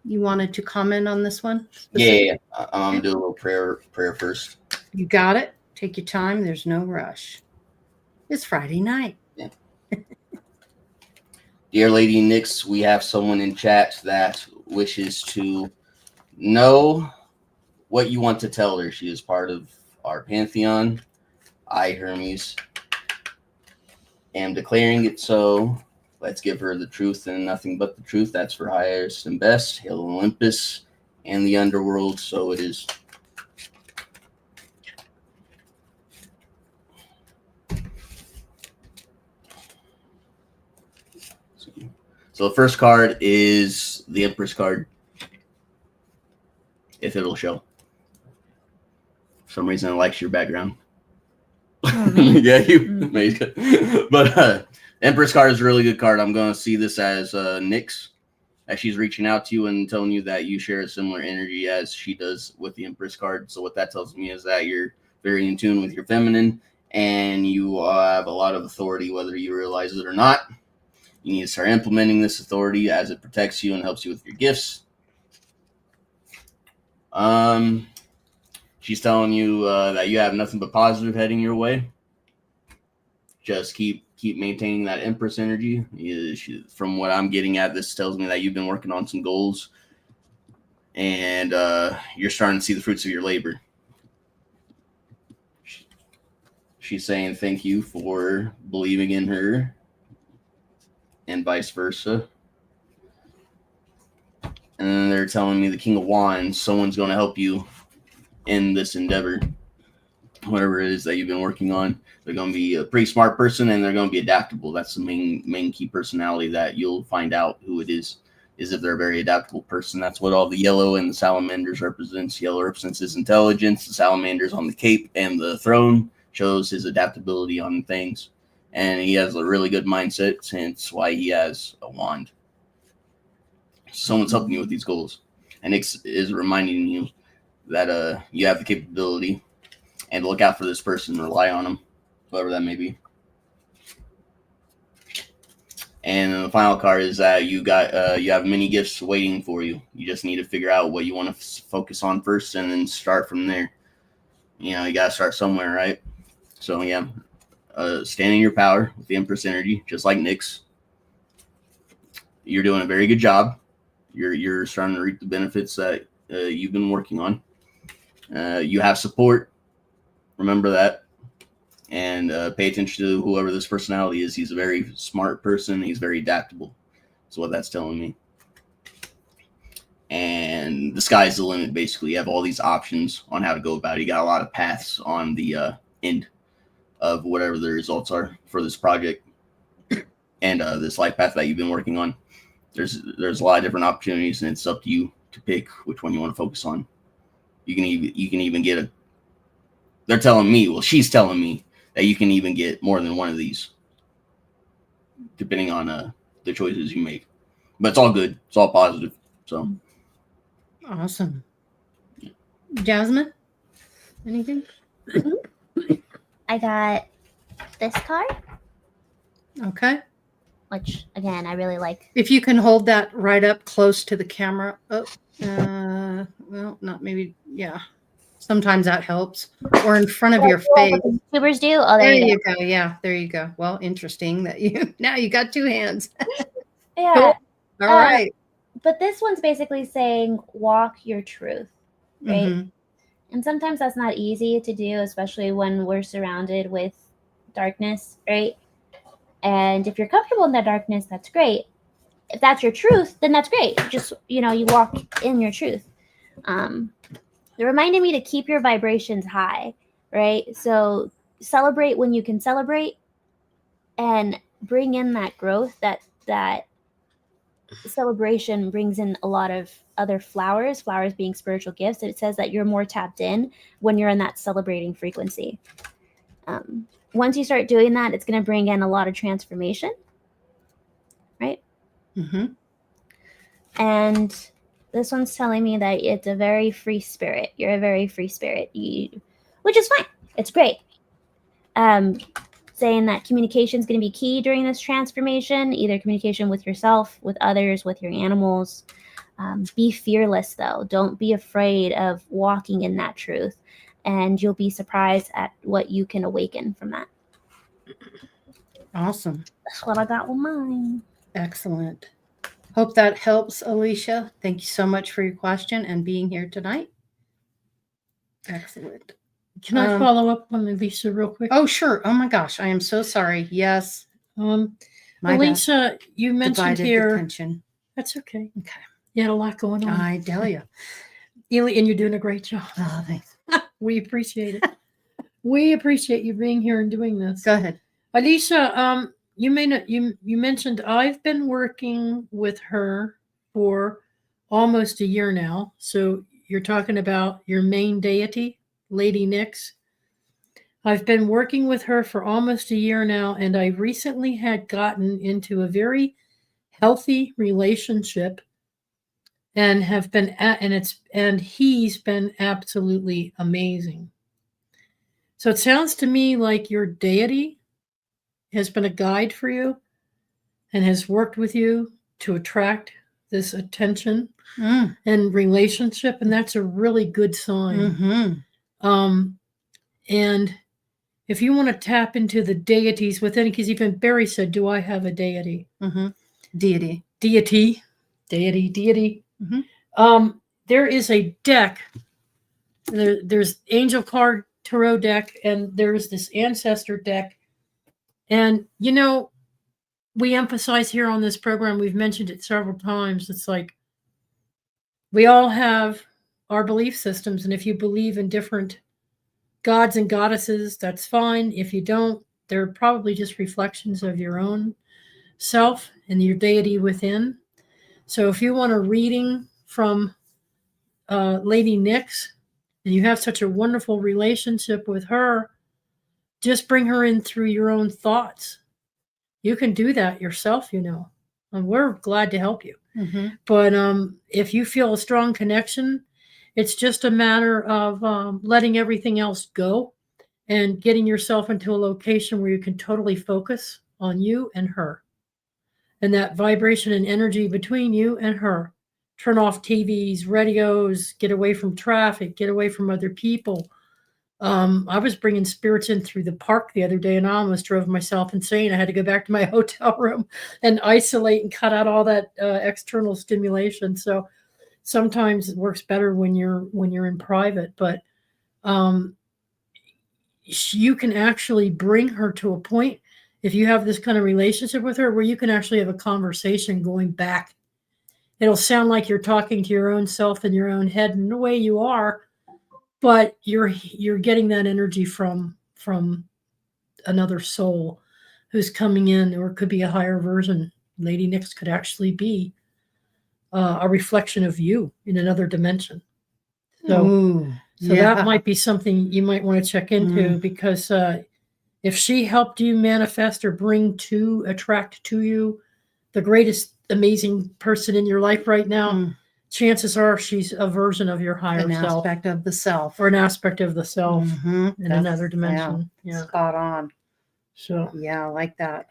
you wanted to comment on this one? Yeah. I'm going to do a little prayer first. You got it. Take your time. There's no rush. It's Friday night. Yeah. Dear Lady Nyx, we have someone in chat that wishes to know what you want to tell her. She is part of our pantheon. I, Hermes, am declaring it so. Let's give her the truth and nothing but the truth. That's for highest and best. Hail Olympus and the underworld. So it is. So the first card is the Empress card. If it'll show. For some reason, it likes your background. Yeah, you. But Empress card is a really good card. I'm going to see this as Nyx. that she's reaching out to you and telling you that you share a similar energy as she does with the Empress card. So what that tells me is that you're very in tune with your feminine, and you have a lot of authority, whether you realize it or not. You need to start implementing this authority as it protects you and helps you with your gifts. She's telling you that you have nothing but positive heading your way. Just keep maintaining that Empress energy. From what I'm getting at, this tells me that you've been working on some goals, and you're starting to see the fruits of your labor. She's saying thank you for believing in her, and vice versa. And then they're telling me the King of Wands, someone's going to help you in this endeavor, whatever it is that you've been working on. They're going to be a pretty smart person, and they're going to be adaptable. That's the main key personality that you'll find out who it is if they're a very adaptable person. That's what all the yellow and the salamanders represents. Yellow represents his intelligence. The salamanders on the cape and the throne shows his adaptability on things. And he has a really good mindset, hence why he has a wand. Someone's helping you with these goals. And Nyx is reminding you that you have the capability, and look out for this person, rely on them, whoever that may be. And the final card is that you have many gifts waiting for you. You just need to figure out what you want to focus on first, and then start from there. You got to start somewhere, right? So yeah, stand in your power with the Empress energy, just like Nyx. You're doing a very good job. You're starting to reap the benefits that you've been working on. You have support. Remember that. And pay attention to whoever this personality is. He's a very smart person. He's very adaptable. That's what that's telling me. And the sky's the limit, basically. You have all these options on how to go about it. You got a lot of paths on the end of whatever the results are for this project and this life path that you've been working on. There's a lot of different opportunities, and it's up to you to pick which one you want to focus on. You can even get they're telling me, well, she's telling me that you can even get more than one of these, depending on the choices you make. But it's all good. It's all positive. So awesome. Jasmine, anything? I got this card, Okay. which again I really like. If you can hold that right up close to the camera. Well, not maybe. Yeah. Sometimes that helps. Or in front of your face. YouTubers do. Oh, There you go. Yeah, there you go. Well, interesting that now you got two hands. Yeah. Cool. All right. But this one's basically saying walk your truth, right? Mhm. And sometimes that's not easy to do, especially when we're surrounded with darkness, right? And if you're comfortable in that darkness, that's great. If that's your truth, then that's great. Just, you walk in your truth. It reminded me to keep your vibrations high, right? So celebrate when you can celebrate, and bring in that growth. That celebration brings in a lot of other flowers being spiritual gifts. It says that you're more tapped in when you're in that celebrating frequency. Once you start doing that, it's going to bring in a lot of transformation, right? Mhm. And this one's telling me that it's a very free spirit. You're a very free spirit, which is fine. It's great. Saying that communication is going to be key during this transformation, either communication with yourself, with others, with your animals. Be fearless, though. Don't be afraid of walking in that truth, and you'll be surprised at what you can awaken from that. Awesome. That's what I got with mine. Excellent. Hope that helps, Alicia. Thank you so much for your question and being here tonight. Excellent. Can I follow up on Alicia real quick? Oh, sure. Oh my gosh, I am so sorry. Yes. My bad. Alicia, you mentioned Divided here. attention. That's okay. Okay. You had a lot going on. I tell you. And you're doing a great job. Oh, thanks. We appreciate it. We appreciate you being here and doing this. Go ahead. Alicia, you mentioned I've been working with her for almost a year now. So you're talking about your main deity, Lady Nyx. I've been working with her for almost a year now, and I recently had gotten into a very healthy relationship and have been and he's been absolutely amazing. So it sounds to me like your deity has been a guide for you and has worked with you to attract this attention and relationship, and that's a really good sign. And if you want to tap into the deities within, because even Barry said, "Do I have a deity?" Deity. Deity. There is a deck. There's Angel Card Tarot deck, and there's this Ancestor deck. And we emphasize here on this program, we've mentioned it several times. It's like we all have our belief systems, and if you believe in different gods and goddesses, that's fine. If you don't, they're probably just reflections of your own self and your deity within. So if you want a reading from Lady Nyx, and you have such a wonderful relationship with her, just bring her in through your own thoughts. You can do that yourself, and we're glad to help you. But if you feel a strong connection, it's just a matter of letting everything else go and getting yourself into a location where you can totally focus on you and her. And that vibration and energy between you and her. Turn off TVs, radios, get away from traffic, get away from other people. I was bringing spirits in through the park the other day, and I almost drove myself insane. I had to go back to my hotel room and isolate and cut out all that external stimulation. So sometimes it works better when you're in private, but you can actually bring her to a point, if you have this kind of relationship with her, where you can actually have a conversation going back. It'll sound like you're talking to your own self in your own head, in the way you are, but you're getting that energy from another soul who's coming in, or it could be a higher version. Lady Nyx could actually be a reflection of you in another dimension. So that might be something you might want to check into, because if she helped you manifest or attract to you the greatest amazing person in your life right now, chances are she's a version of your higher self. An aspect of the self. Or an aspect of the self in another dimension. Yeah. Spot on. So yeah, I like that.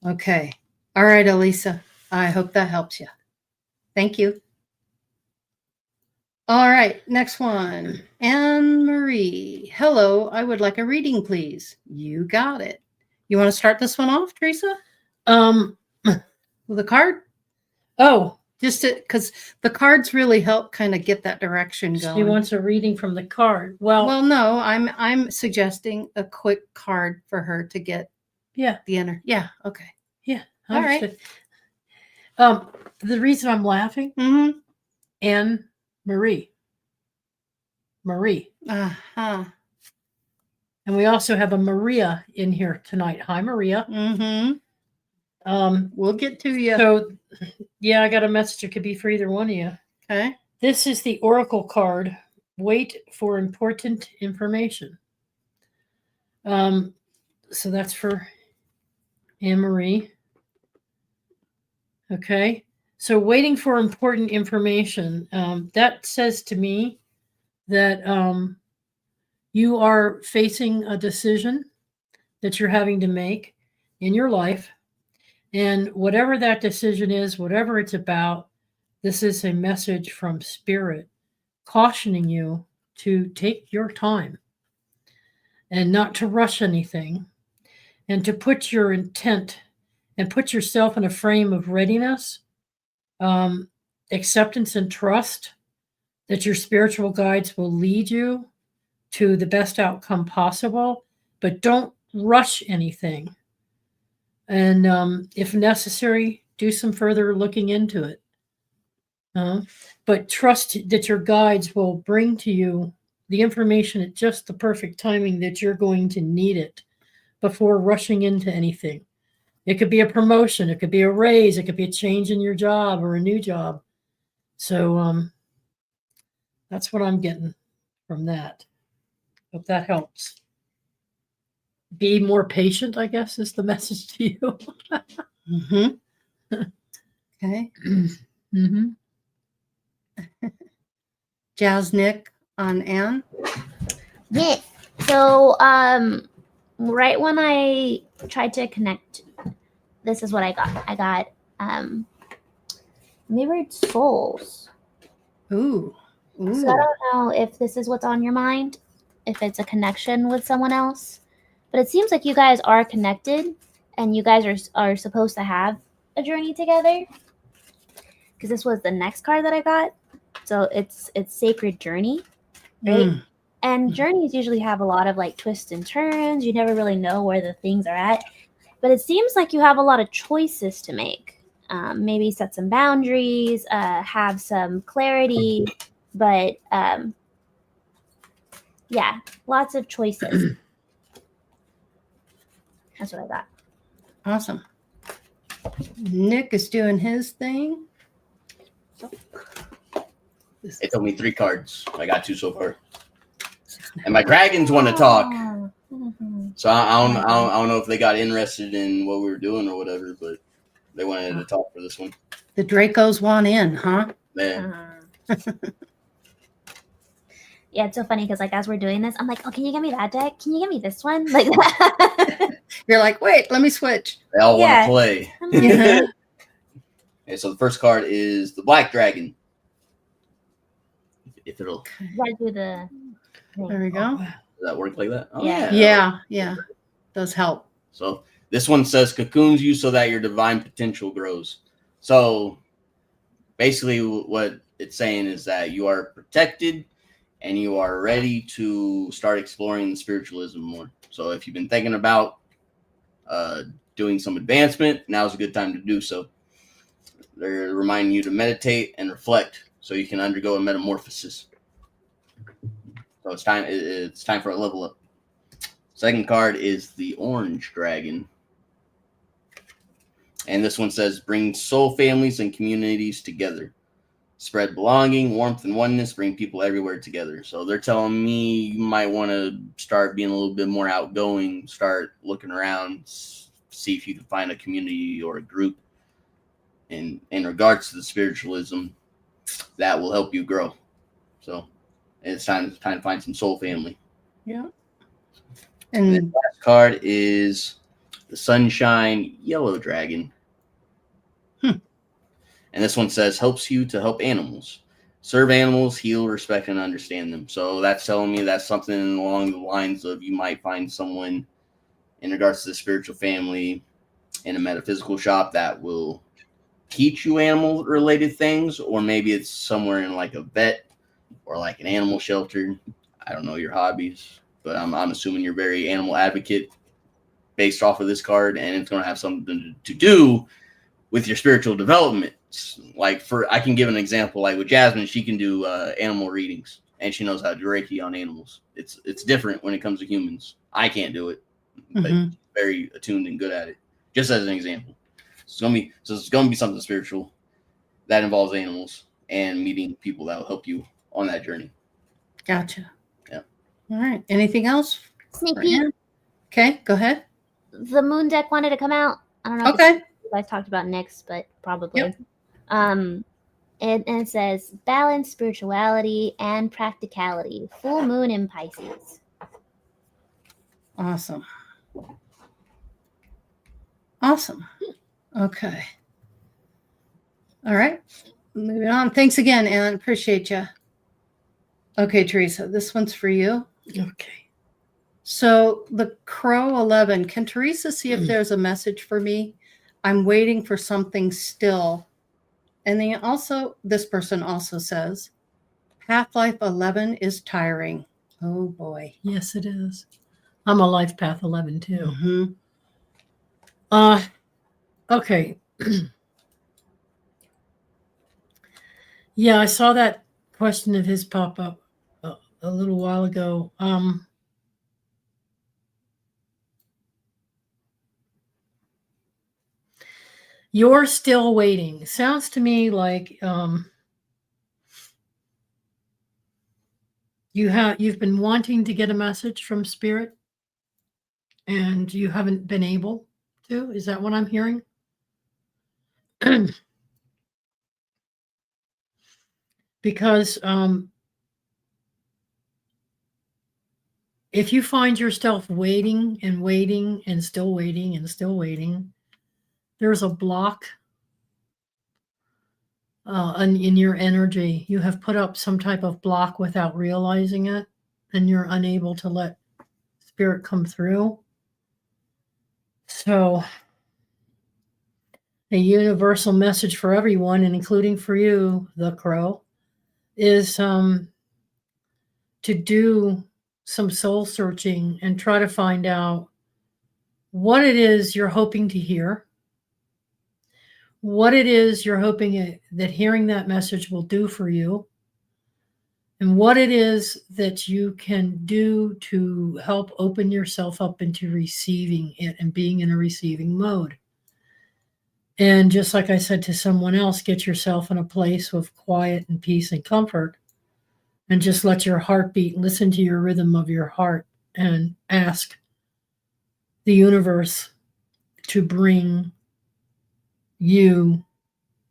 Okay. All right, Elisa. I hope that helps you. Thank you. All right, next one. Anne Marie. Hello, I would like a reading, please. You got it. You want to start this one off, Theresa? With a card? Oh, just because the cards really help kind of get that direction going. She wants a reading from the card. Well, no, I'm suggesting a quick card for her to get the inner. Yeah, okay. Yeah. All right. The reason I'm laughing, Anne Marie. Uh-huh. And we also have a Maria in here tonight. Hi, Maria. We'll get to you. So, I got a message. It could be for either one of you. Okay. This is the Oracle card. Wait for important information. So that's for Anne-Marie. Okay. So waiting for important information. That says to me that you are facing a decision that you're having to make in your life. And whatever that decision is, whatever it's about, this is a message from Spirit cautioning you to take your time and not to rush anything, and to put your intent and put yourself in a frame of readiness, acceptance, and trust that your spiritual guides will lead you to the best outcome possible, but don't rush anything. And if necessary, do some further looking into it. But trust that your guides will bring to you the information at just the perfect timing that you're going to need it before rushing into anything. It could be a promotion, it could be a raise, it could be a change in your job or a new job. So that's what I'm getting from that. Hope that helps. Be more patient, I guess, is the message to you. Okay. Jazz Nick on Anne. Yes. So, right when I tried to connect, this is what I got. I got mirrored souls. Ooh. So I Ooh. don't know if this is what's on your mind, if it's a connection with someone else, but it seems like you guys are connected, and you guys are supposed to have a journey together. Because this was the next card that I got, so it's Sacred Journey, right? Mm. And journeys usually have a lot of like twists and turns. You never really know where the things are at, but it seems like you have a lot of choices to make. Maybe set some boundaries, have some clarity, but yeah, lots of choices. That's what I got. Awesome. Nick is doing his thing. It told me 3 cards. I got 2 so far. And my dragons want to talk. Mhm. So I don't know if they got interested in what we were doing or whatever, but they wanted to talk for this one. The Dracos want in, huh? Man. Yeah, it's so funny because like as we're doing this, I'm like, oh, can you get me that deck? Can you get me this one? Like that. You're like, wait, let me switch. They all want Yeah. to play. Yeah. Okay, so the first card is the Black Dragon. If it'll You gotta do the thing. There we go. does that work like that? Oh, Yeah. Yeah. Does help. So this one says cocoons you so that your divine potential grows. So basically what it's saying is that you are protected and you are ready to start exploring the spiritualism more. So if you've been thinking about doing some advancement, now's a good time to do so. They're reminding you to meditate and reflect so you can undergo a metamorphosis. So it's time for a level up. Second card is the Orange Dragon. And this one says, bring soul families and communities together. Spread belonging, warmth, and oneness. Bring people everywhere together. So they're telling me you might want to start being a little bit more outgoing. Start looking around. See if you can find a community or a group in regards to the spiritualism that will help you grow. So it's time to find some soul family. Yeah. And the And last card is the Sunshine Yellow Dragon. And this one says, helps you to help animals. Serve animals, heal, respect, and understand them. So that's telling me that's something along the lines of you might find someone in regards to the spiritual family in a metaphysical shop that will teach you animal-related things, or maybe it's somewhere in like a vet or like an animal shelter. I don't know your hobbies, but I'm assuming you're very animal advocate based off of this card, and it's going to have something to do with your spiritual development. Like I can give an example, like with Jasmine, she can do animal readings, and she knows how to do Reiki on animals. It's different when it comes to humans. I can't do it, but she's very attuned and good at it. Just as an example, it's gonna be something spiritual that involves animals and meeting people that will help you on that journey. gotcha. Yeah. All right. Anything else? Sneak for peek. Anne? Okay, go ahead. The moon deck wanted to come out. I don't know. If Okay. you guys talked about Nyx, but probably. Yep. And it says balance, spirituality, and practicality. Full moon in Pisces. Awesome. Awesome. Okay. All right. Moving on. Thanks again, Anne. Appreciate you. Okay, Theresa, this one's for you. Okay. So the Crow 11, can Theresa see if there's a message for me? I'm waiting for something still. And then also, this person also says, Half-Life 11 is tiring. Oh boy. Yes, it is. I'm a life path 11 too. Mm-hmm. Okay. Yeah, I saw that question of his pop up a little while ago. You're still waiting. Sounds to me like you've been wanting to get a message from Spirit and you haven't been able to. Is that what I'm hearing? because if you find yourself waiting and waiting and still waiting and still waiting, there's a block in your energy. You have put up some type of block without realizing it, and you're unable to let spirit come through. So a universal message for everyone, and including for you, the crow, is to do some soul searching and try to find out what it is you're hoping to hear, what it is you're hoping that hearing that message will do for you, and what it is that you can do to help open yourself up into receiving it and being in a receiving mode. And just like I said to someone else, get yourself in a place of quiet and peace and comfort, and just let your heart beat, listen to your rhythm of your heart, and ask the universe to bring you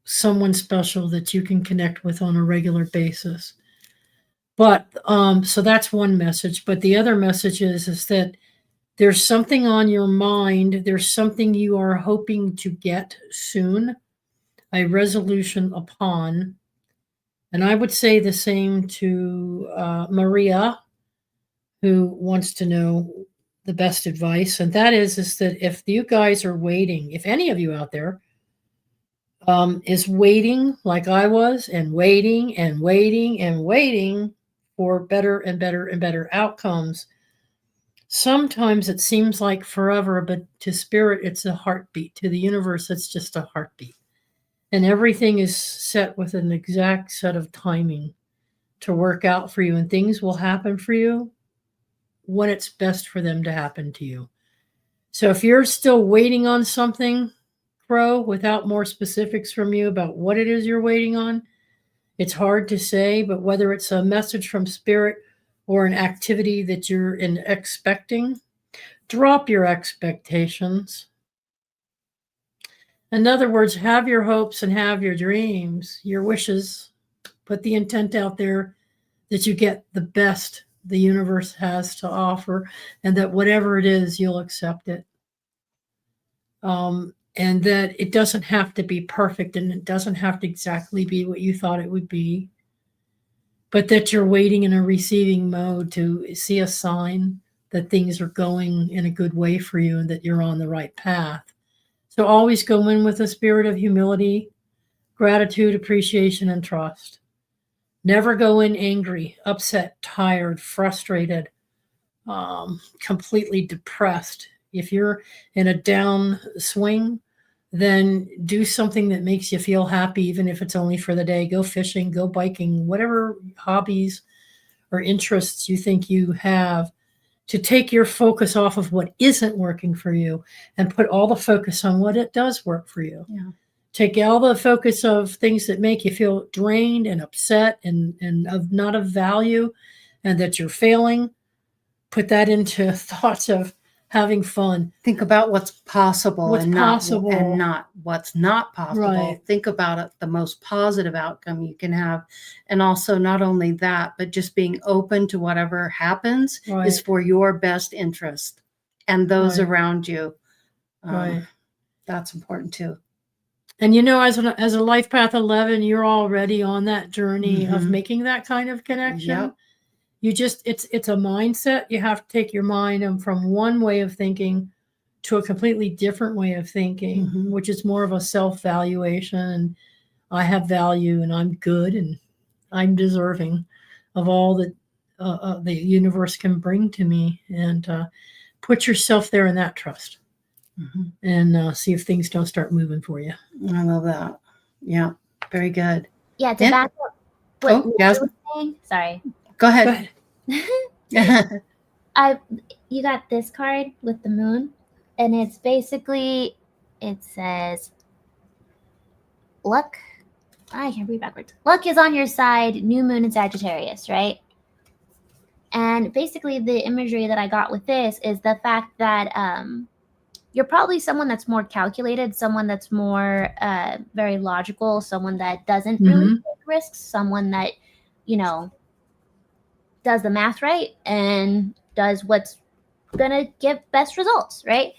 someone special that you can connect with on a regular basis. But so that's one message. But the other message is that there's something on your mind. There's something you are hoping to get soon, a resolution upon. And I would say the same to Maria, who wants to know the best advice. And that is that if you guys are waiting, if any of you out there is waiting like I was, and waiting and waiting and waiting for better and better and better outcomes, sometimes it seems like forever, but to spirit, it's a heartbeat. To the universe, it's just a heartbeat. And everything is set with an exact set of timing to work out for you, and things will happen for you when it's best for them to happen to you. So if you're still waiting on something, Crow, without more specifics from you about what it is you're waiting on, it's hard to say, but whether it's a message from spirit or an activity that you're expecting, drop your expectations. In other words, have your hopes and have your dreams, your wishes. Put the intent out there that you get the best the universe has to offer, and that whatever it is, you'll accept it. And that it doesn't have to be perfect, and it doesn't have to exactly be what you thought it would be, but that you're waiting in a receiving mode to see a sign that things are going in a good way for you and that you're on the right path. So always go in with a spirit of humility, gratitude, appreciation, and trust. Never go in angry, upset, tired, frustrated, completely depressed. If you're in a down swing, then do something that makes you feel happy, even if it's only for the day. Go fishing, go biking, whatever hobbies or interests you think you have, to take your focus off of what isn't working for you and put all the focus on what it does work for you. Yeah. Take all the focus of things that make you feel drained and upset and of not of value, and that you're failing. Put that into thoughts of having fun. Think about what's possible, What's and possible. not what's not possible. Right. Think about it, the most positive outcome you can have. And also, not only that, but just being open to whatever happens Right. is for your best interest and those Right. around you. Right. That's important too. And as a life path 11, you're already on that journey of Mhm. making that kind of connection. Yep. You just, it's a mindset. You have to take your mind from one way of thinking to a completely different way of thinking, Mhm. which is more of a self-valuation. And I have value, and I'm good, and I'm deserving of all that the universe can bring to me. And put yourself there in that trust. Mhm. And see if things don't start moving for you. I love that. Yeah. Very good. Yeah, to Yeah. back up what Oh, Laurie Yasmin. was saying. Sorry. Go Go ahead. ahead. You got this card with the moon, and it's basically, it says, luck. I can't read backwards. Luck is on your side, new moon in Sagittarius, right? And basically the imagery that I got with this is the fact that you're probably someone that's more calculated, someone that's more very logical, someone that doesn't really take risks, someone that, you know, does the math right and does what's gonna give best results, right?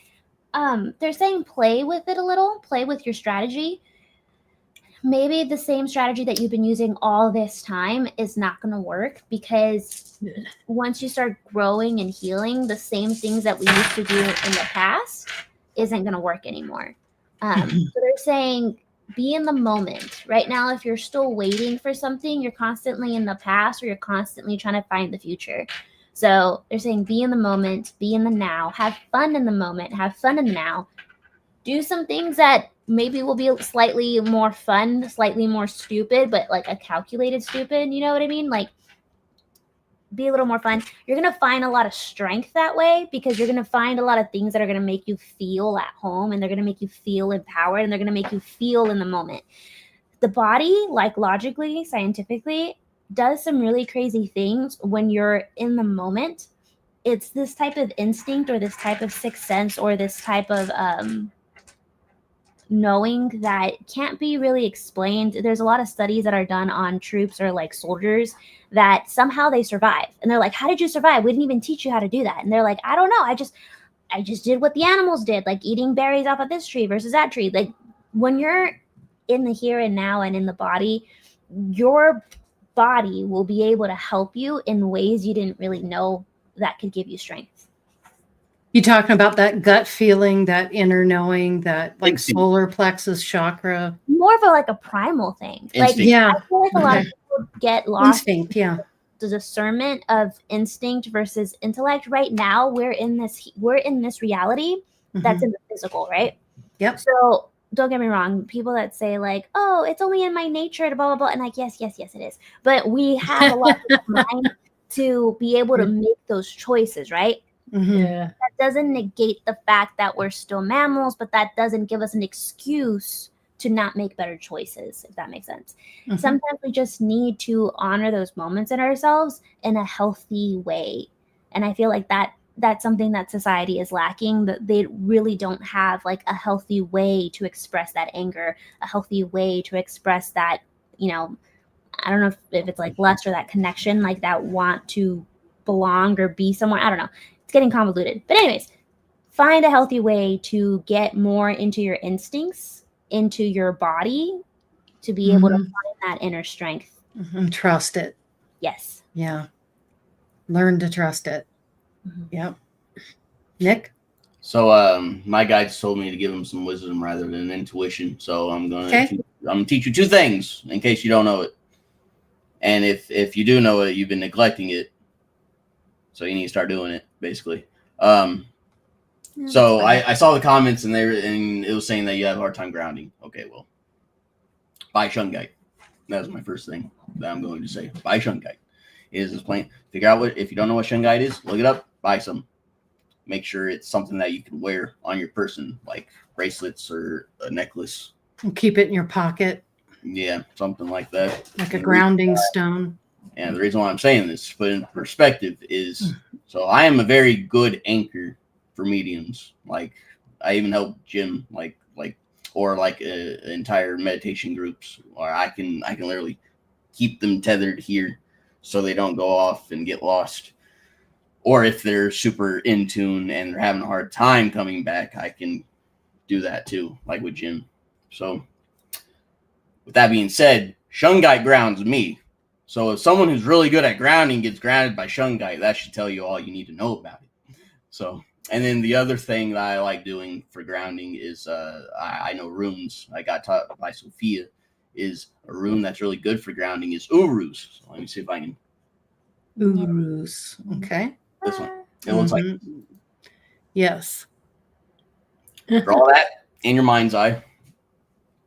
They're saying play with it a little, play with your strategy. Maybe the same strategy that you've been using all this time is not going to work, because once you start growing and healing, the same things that we used to do in the past isn't going to work anymore. So they're saying be in the moment. Right now, if you're still waiting for something, you're constantly in the past, or you're constantly trying to find the future. So they're saying be in the moment, be in the now, have fun in the moment, have fun in the now. Do some things that maybe will be slightly more fun, slightly more stupid, but like a calculated stupid, you know what I mean? Like, be a little more fun. You're going to find a lot of strength that way, because you're going to find a lot of things that are going to make you feel at home, and they're going to make you feel empowered, and they're going to make you feel in the moment. The body, like logically, scientifically, does some really crazy things when you're in the moment. It's this type of instinct, or this type of sixth sense, or this type of knowing that can't be really explained. There's a lot of studies that are done on troops, or like soldiers, that somehow they survive, and they're like, how did you survive? We didn't even teach you how to do that. And they're like, I don't know, I just did what the animals did, like eating berries off of this tree versus that tree. Like, when you're in the here and now and in the body, your body will be able to help you in ways you didn't really know that could give you strength. You talking about that gut feeling, that inner knowing, that like Instinct. solar plexus chakra? More of a primal thing. Like, Instinct. Yeah. I feel like a lot of people get lost Instinct, yeah. the discernment of instinct versus intellect. Right now, we're in this reality that's in the physical, right? Yep. So don't get me wrong. People that say like, oh, it's only in my nature to blah, blah, blah. And like, yes, it is. But we have a lot of mind to be able to make those choices, right? Yeah. That doesn't negate the fact that we're still mammals, but that doesn't give us an excuse to not make better choices, if that makes sense. Sometimes we just need to honor those moments in ourselves in a healthy way. And I feel like that's something that society is lacking, that they really don't have like a healthy way to express that anger, a healthy way to express that, you know, I don't know if it's like lust or that connection, like that want to belong or be somewhere. I don't know. It's getting convoluted. But anyways, find a healthy way to get more into your instincts, into your body, to be able to find that inner strength. Trust it. Yes. Yeah. Learn to trust it. Yep. Nick? So my guides told me to give him some wisdom rather than intuition. So I'm gonna teach you two things in case you don't know it. And if you do know it, you've been neglecting it. So you need to start doing it, basically. So I saw the comments and it was saying that you have a hard time grounding. Okay, well, buy shungite. That was my first thing that I'm going to say. Buy shungite. It is this plant. Figure out if you don't know what shungite is, look it up, buy some. Make sure it's something that you can wear on your person, like bracelets or a necklace. And keep it in your pocket. Yeah, something like that. Like a grounding stone. And the reason why I'm saying this, to put in perspective, is so I am a very good anchor for mediums. Like I even help Jim, or entire meditation groups, or I can literally keep them tethered here so they don't go off and get lost. Or if they're super in tune and they're having a hard time coming back, I can do that too, like with Jim. So with that being said, shungite grounds me. So if someone who's really good at grounding gets grounded by shungite, that should tell you all you need to know about it. So, and then the other thing that I like doing for grounding is I know runes. I got taught by Sophia is a rune that's really good for grounding is Uruz. So let me see if I can. Uruz. Okay. This one. It looks like. Yes. Draw that in your mind's eye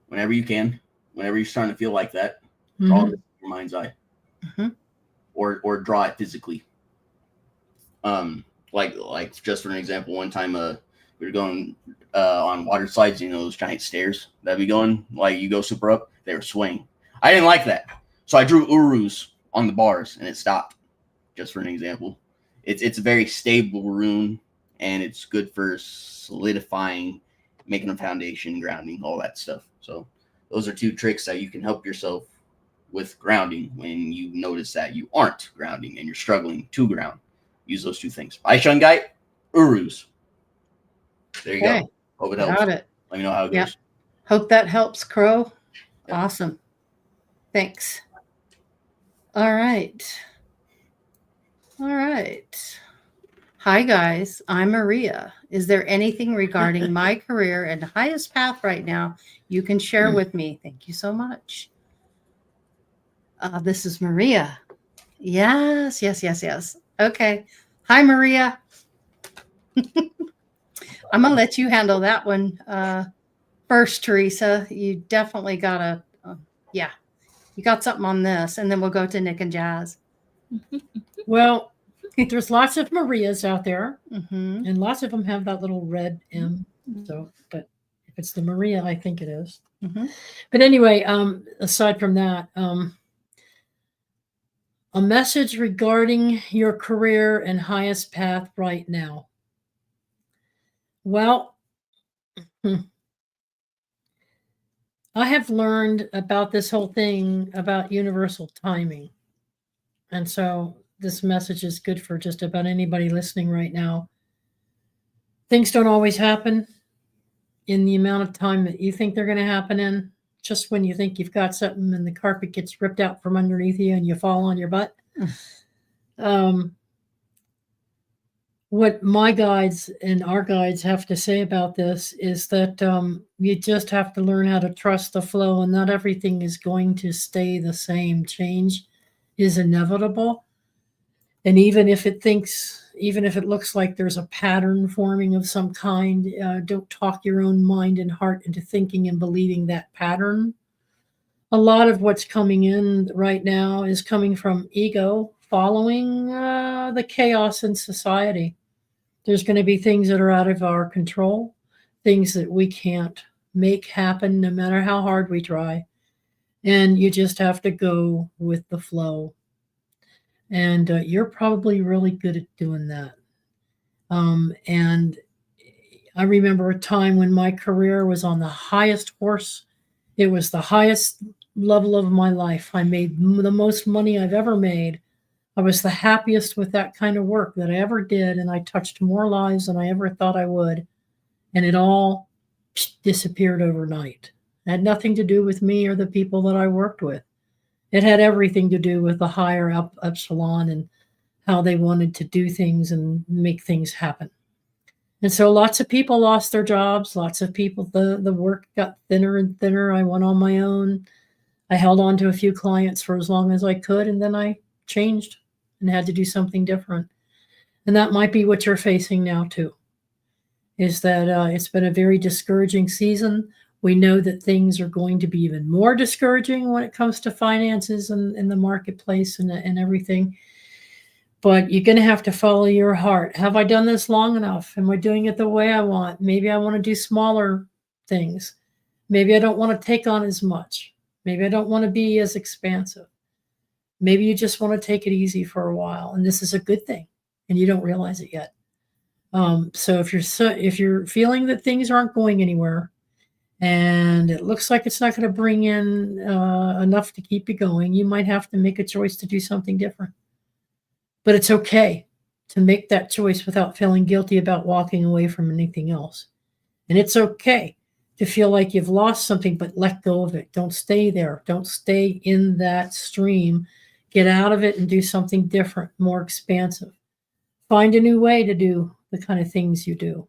whenever you can. Whenever you're starting to feel like that, draw it in your mind's eye. Or draw it physically. Like just for an example, one time we were going on water slides, you know, those giant stairs that be going, like you go super up, they were swaying. I didn't like that. So I drew Uruz on the bars and it stopped. Just for an example. It's a very stable rune and it's good for solidifying, making a foundation, grounding, all that stuff. So those are two tricks that you can help yourself with grounding when you notice that you aren't grounding and you're struggling to ground. Use those two things. Aishungite, Urus. There you Okay. go. Hope it helps. Got it. Let me know how it Yep. goes. Hope that helps, Crow. Yep. Awesome. Thanks. All right. All right. Hi, guys. I'm Maria. Is there anything regarding my career and highest path right now you can share with me? Thank you so much. This is Maria. Yes, yes, yes, yes. Okay. Hi, Maria. I'm going to let you handle that one first, Theresa. You definitely got yeah, you got something on this, and then we'll go to Nick and Jazz. Well, there's lots of Marias out there, Mm-hmm. and lots of them have that little red M. So, but if it's the Maria, I think it is. Mm-hmm. But anyway, aside from that, a message regarding your career and highest path right now. Well, I have learned about this whole thing about universal timing. And so this message is good for just about anybody listening right now. Things don't always happen in the amount of time that you think they're going to happen in. Just when you think you've got something and the carpet gets ripped out from underneath you and you fall on your butt. What my guides and our guides have to say about this is that you just have to learn how to trust the flow, and not everything is going to stay the same. Change is inevitable. And even if it looks like there's a pattern forming of some kind, don't talk your own mind and heart into thinking and believing that pattern. A lot of what's coming in right now is coming from ego, following the chaos in society. There's going to be things that are out of our control, things that we can't make happen no matter how hard we try. And you just have to go with the flow. And you're probably really good at doing that. And I remember a time when my career was on the highest horse. It was the highest level of my life. I made the most money I've ever made. I was the happiest with that kind of work that I ever did, and I touched more lives than I ever thought I would. And it all disappeared overnight. It had nothing to do with me or the people that I worked with. It had everything to do with the higher up epsilon and how they wanted to do things and make things happen. And so lots of people lost their jobs. Lots of people, the work got thinner and thinner. I went on my own. I held on to a few clients for as long as I could, and then I changed and had to do something different. And that might be what you're facing now too, is that it's been a very discouraging season. We know that things are going to be even more discouraging when it comes to finances and the marketplace and everything. But you're going to have to follow your heart. Have I done this long enough? Am I doing it the way I want? Maybe I want to do smaller things. Maybe I don't want to take on as much. Maybe I don't want to be as expansive. Maybe you just want to take it easy for a while, and this is a good thing, and you don't realize it yet. So if you're feeling that things aren't going anywhere, and it looks like it's not going to bring in enough to keep you going, you might have to make a choice to do something different. But it's okay to make that choice without feeling guilty about walking away from anything else. And it's okay to feel like you've lost something, but let go of it. Don't stay there. Don't stay in that stream. Get out of it and do something different, more expansive. Find a new way to do the kind of things you do.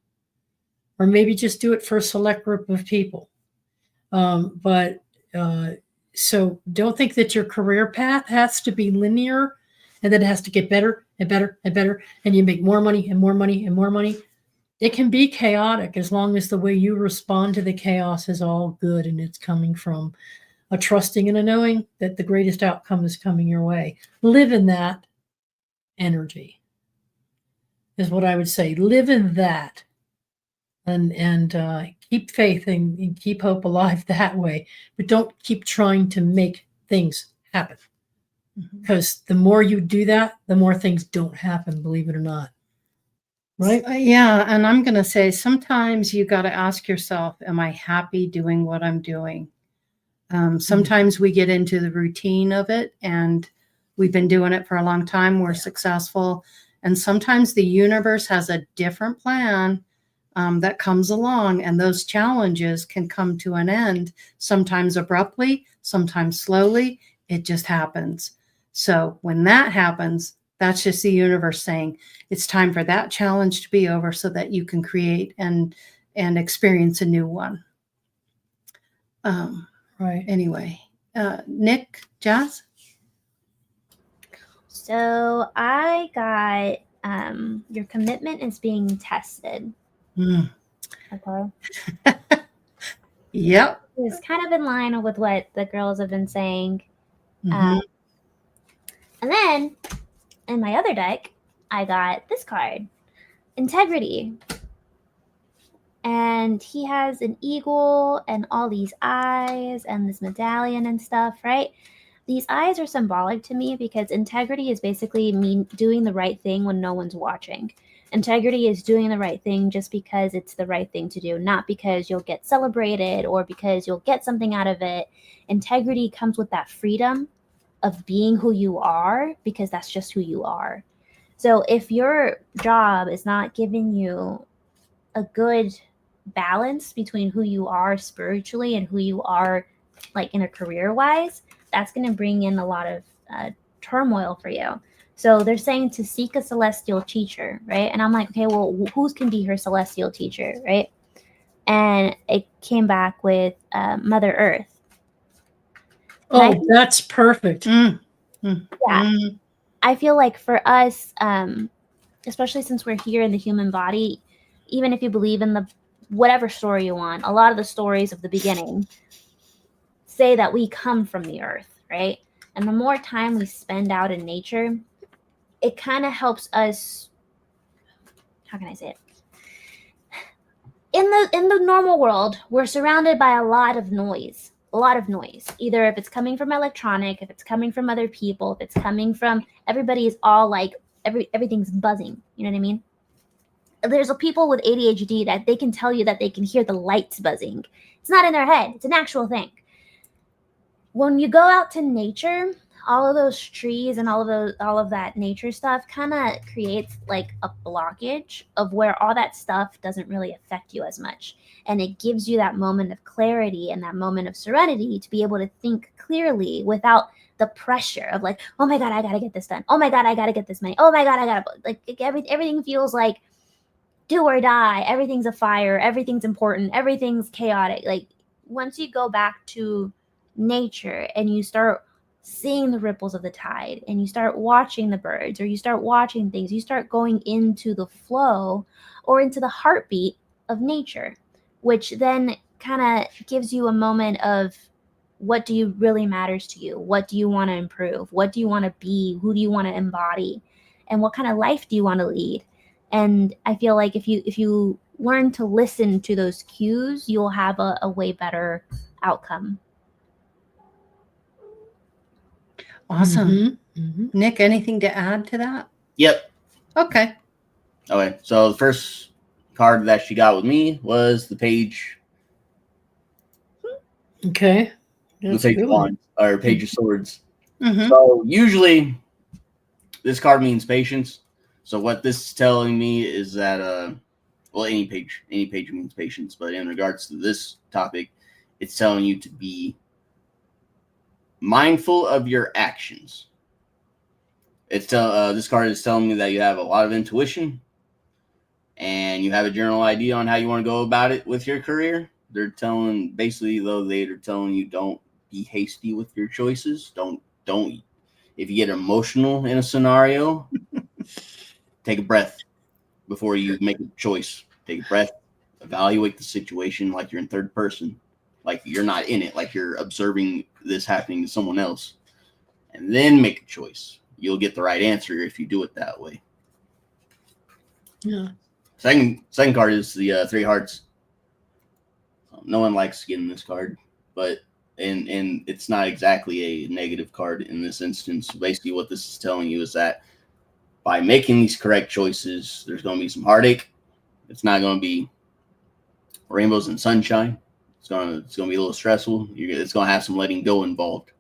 Or maybe just do it for a select group of people. So don't think that your career path has to be linear and that it has to get better and better and better, and you make more money and more money and more money. It can be chaotic as long as the way you respond to the chaos is all good and it's coming from a trusting and a knowing that the greatest outcome is coming your way. Live in that energy is what I would say. Live in that and keep faith and keep hope alive that way. But don't keep trying to make things happen. Because the more you do that, the more things don't happen, believe it or not. Right? Yeah. And I'm going to say sometimes you got to ask yourself, am I happy doing what I'm doing? Sometimes we get into the routine of it, and we've been doing it for a long time. We're successful. And sometimes the universe has a different plan that comes along, and those challenges can come to an end, sometimes abruptly, sometimes slowly. It just happens. So when that happens, that's just the universe saying it's time for that challenge to be over so that you can create and experience a new one. Right. Anyway, Nick, Jazz? So I got your commitment is being tested. Mm. Okay. Yep. It's kind of in line with what the girls have been saying. Mhm. And then in my other deck, I got this card, Integrity. And he has an eagle and all these eyes and this medallion and stuff, right? These eyes are symbolic to me because integrity is basically me doing the right thing when no one's watching. Integrity is doing the right thing just because it's the right thing to do, not because you'll get celebrated or because you'll get something out of it. Integrity comes with that freedom of being who you are because that's just who you are. So if your job is not giving you a good balance between who you are spiritually and who you are like in a career wise, that's going to bring in a lot of turmoil for you. So they're saying to seek a celestial teacher, right? And I'm like, okay, well, who can be her celestial teacher, right? And it came back with Mother Earth. Oh, that's perfect. Mm. Yeah. Mm. I feel like for us, especially since we're here in the human body, even if you believe in the whatever story you want, a lot of the stories of the beginning say that we come from the earth, right? And the more time we spend out in nature, it kind of helps us, how can I say it? In the normal world, we're surrounded by a lot of noise. Either if it's coming from electronic, if it's coming from other people, if it's coming from everybody is all like everything's buzzing. You know what I mean? There's people with ADHD that they can tell you that they can hear the lights buzzing. It's not in their head. It's an actual thing. When you go out to nature, all of those trees and all of that nature stuff kind of creates like a blockage of where all that stuff doesn't really affect you as much. And it gives you that moment of clarity and that moment of serenity to be able to think clearly without the pressure of like, oh my God, I got to get this done. Oh my God, I got to get this money. Oh my God, I got to like everything feels like do or die. Everything's a fire. Everything's important. Everything's chaotic. Like once you go back to nature and you start seeing the ripples of the tide and you start watching the birds or you start watching things, you start going into the flow or into the heartbeat of nature, which then kind of gives you a moment of what do you really matters to you? What do you want to improve? What do you want to be? Who do you want to embody? And what kind of life do you want to lead? And I feel like if you learn to listen to those cues, you'll have a way better outcome. Awesome. Mm-hmm. Mm-hmm. Nick, anything to add to that? Yep. Okay. Okay. So the first card that she got with me was the Page. Okay. The Page of Wands or Page of Swords. Mm-hmm. So usually this card means patience. So what this is telling me is that well, any page means patience, but in regards to this topic, it's telling you to be mindful of your actions. It's this card is telling me that you have a lot of intuition and you have a general idea on how you want to go about it with your career. They're telling basically though they're telling you don't be hasty with your choices. Don't if you get emotional in a scenario, take a breath before you make a choice. Take a breath, evaluate the situation like you're in third person, like you're not in it, like you're observing this happening to someone else, and then make a choice. You'll get the right answer if you do it that way. Yeah. Second card is the Three Hearts. No one likes getting this card, but and it's not exactly a negative card in this instance. Basically, what this is telling you is that by making these correct choices, there's going to be some heartache. It's not going to be rainbows and sunshine. It's gonna be a little stressful. It's gonna have some letting go involved.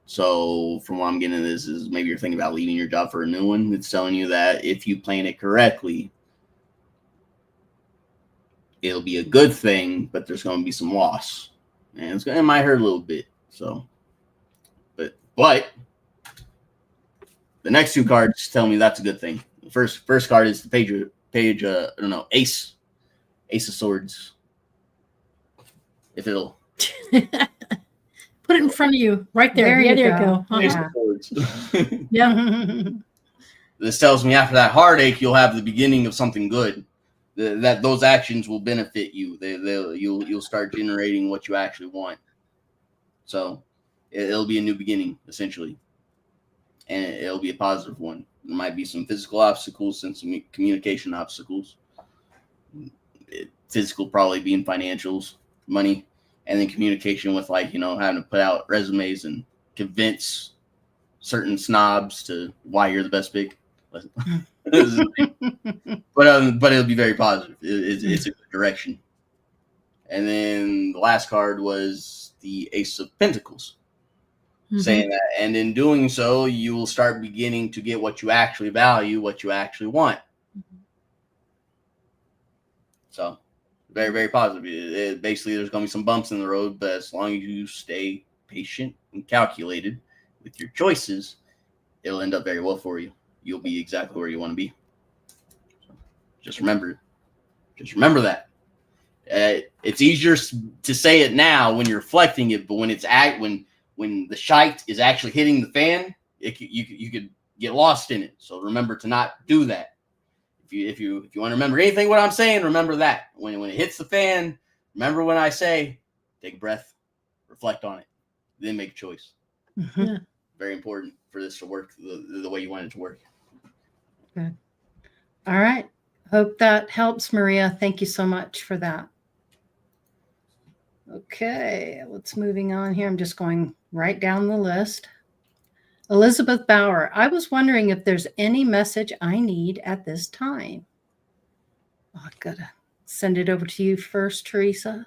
So from what I'm getting at is maybe you're thinking about leaving your job for a new one. It's telling you that if you plan it correctly, it'll be a good thing, but there's going to be some loss, and it might hurt a little bit. So, but the next two cards tell me that's a good thing. The first card is the page. I don't know, Ace of Swords. If it'll put it in front of you, right there. There There you you go. go. Ace Yeah. of Swords. Yeah. This tells me after that heartache, you'll have the beginning of something good. That those actions will benefit you. You'll start generating what you actually want. So it'll be a new beginning, essentially, and it'll be a positive one. There might be some physical obstacles and some communication obstacles. Physical probably being financials, money, and then communication with having to put out resumes and convince certain snobs to why you're the best pick. But it'll be very positive. It's a good direction. And then the last card was the Ace of Pentacles, saying that, and in doing so, you will start beginning to get what you actually value, what you actually want. So very, very positive. Basically, there's going to be some bumps in the road, but as long as you stay patient and calculated with your choices, it'll end up very well for you. You'll be exactly where you want to be. So just remember that. It's easier to say it now when you're reflecting it, but when when the shite is actually hitting the fan, you could get lost in it. So remember to not do that. If you want to remember anything what I'm saying, remember that when it hits the fan, remember when I say take a breath, reflect on it, then make a choice. Yeah. Very important for this to work the way you want it to work. Good. All right. Hope that helps, Maria. Thank you so much for that. Okay, let's moving on here. I'm just going right down the list. Elizabeth Bauer, I was wondering if there's any message I need at this time. Oh, I've got to send it over to you first, Theresa.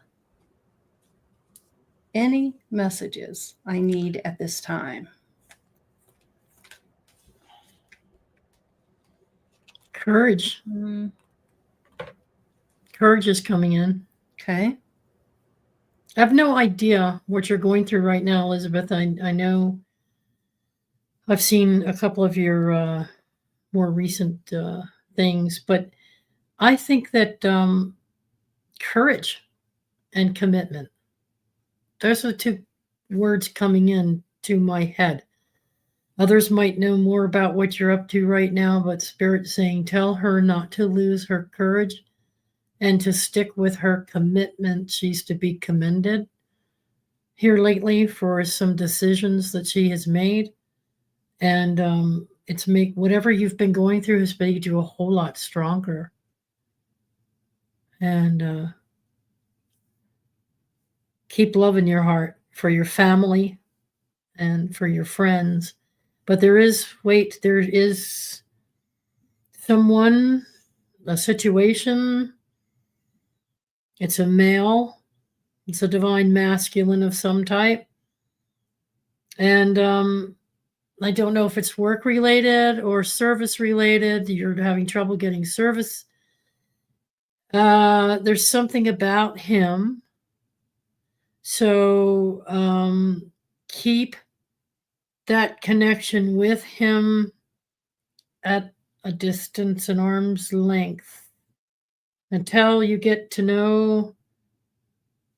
Any messages I need at this time? Courage. Courage is coming in. Okay. I have no idea what you're going through right now, Elizabeth. I know I've seen a couple of your more recent things, but I think that courage and commitment, those are the two words coming in to my head. Others might know more about what you're up to right now, but Spirit's saying tell her not to lose her courage and to stick with her commitment. She's to be commended here lately for some decisions that she has made. And it's make whatever you've been going through has made you a whole lot stronger. And keep love in your heart for your family and for your friends. But there is someone, a situation. It's a male. It's a divine masculine of some type. And I don't know if it's work related or service related. You're having trouble getting service. There's something about him. So keep that connection with him at a distance, an arm's length, until you get to know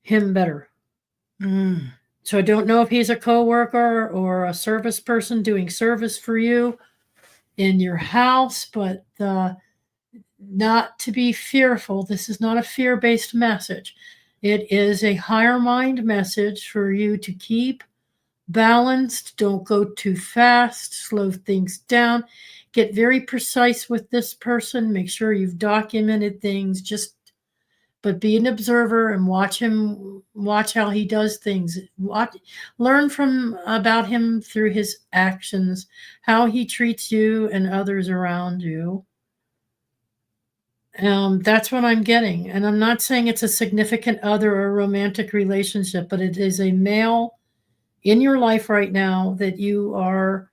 him better. So I don't know if he's a coworker or a service person doing service for you in your house, but not to be fearful. This is not a fear-based message. It is a higher mind message for you to keep balanced. Don't go too fast. Slow things down. Get very precise with this person. Make sure you've documented things. But be an observer and watch how he does things. Learn about him through his actions, how he treats you and others around you. That's what I'm getting. And I'm not saying it's a significant other or a romantic relationship, but it is a male in your life right now that you are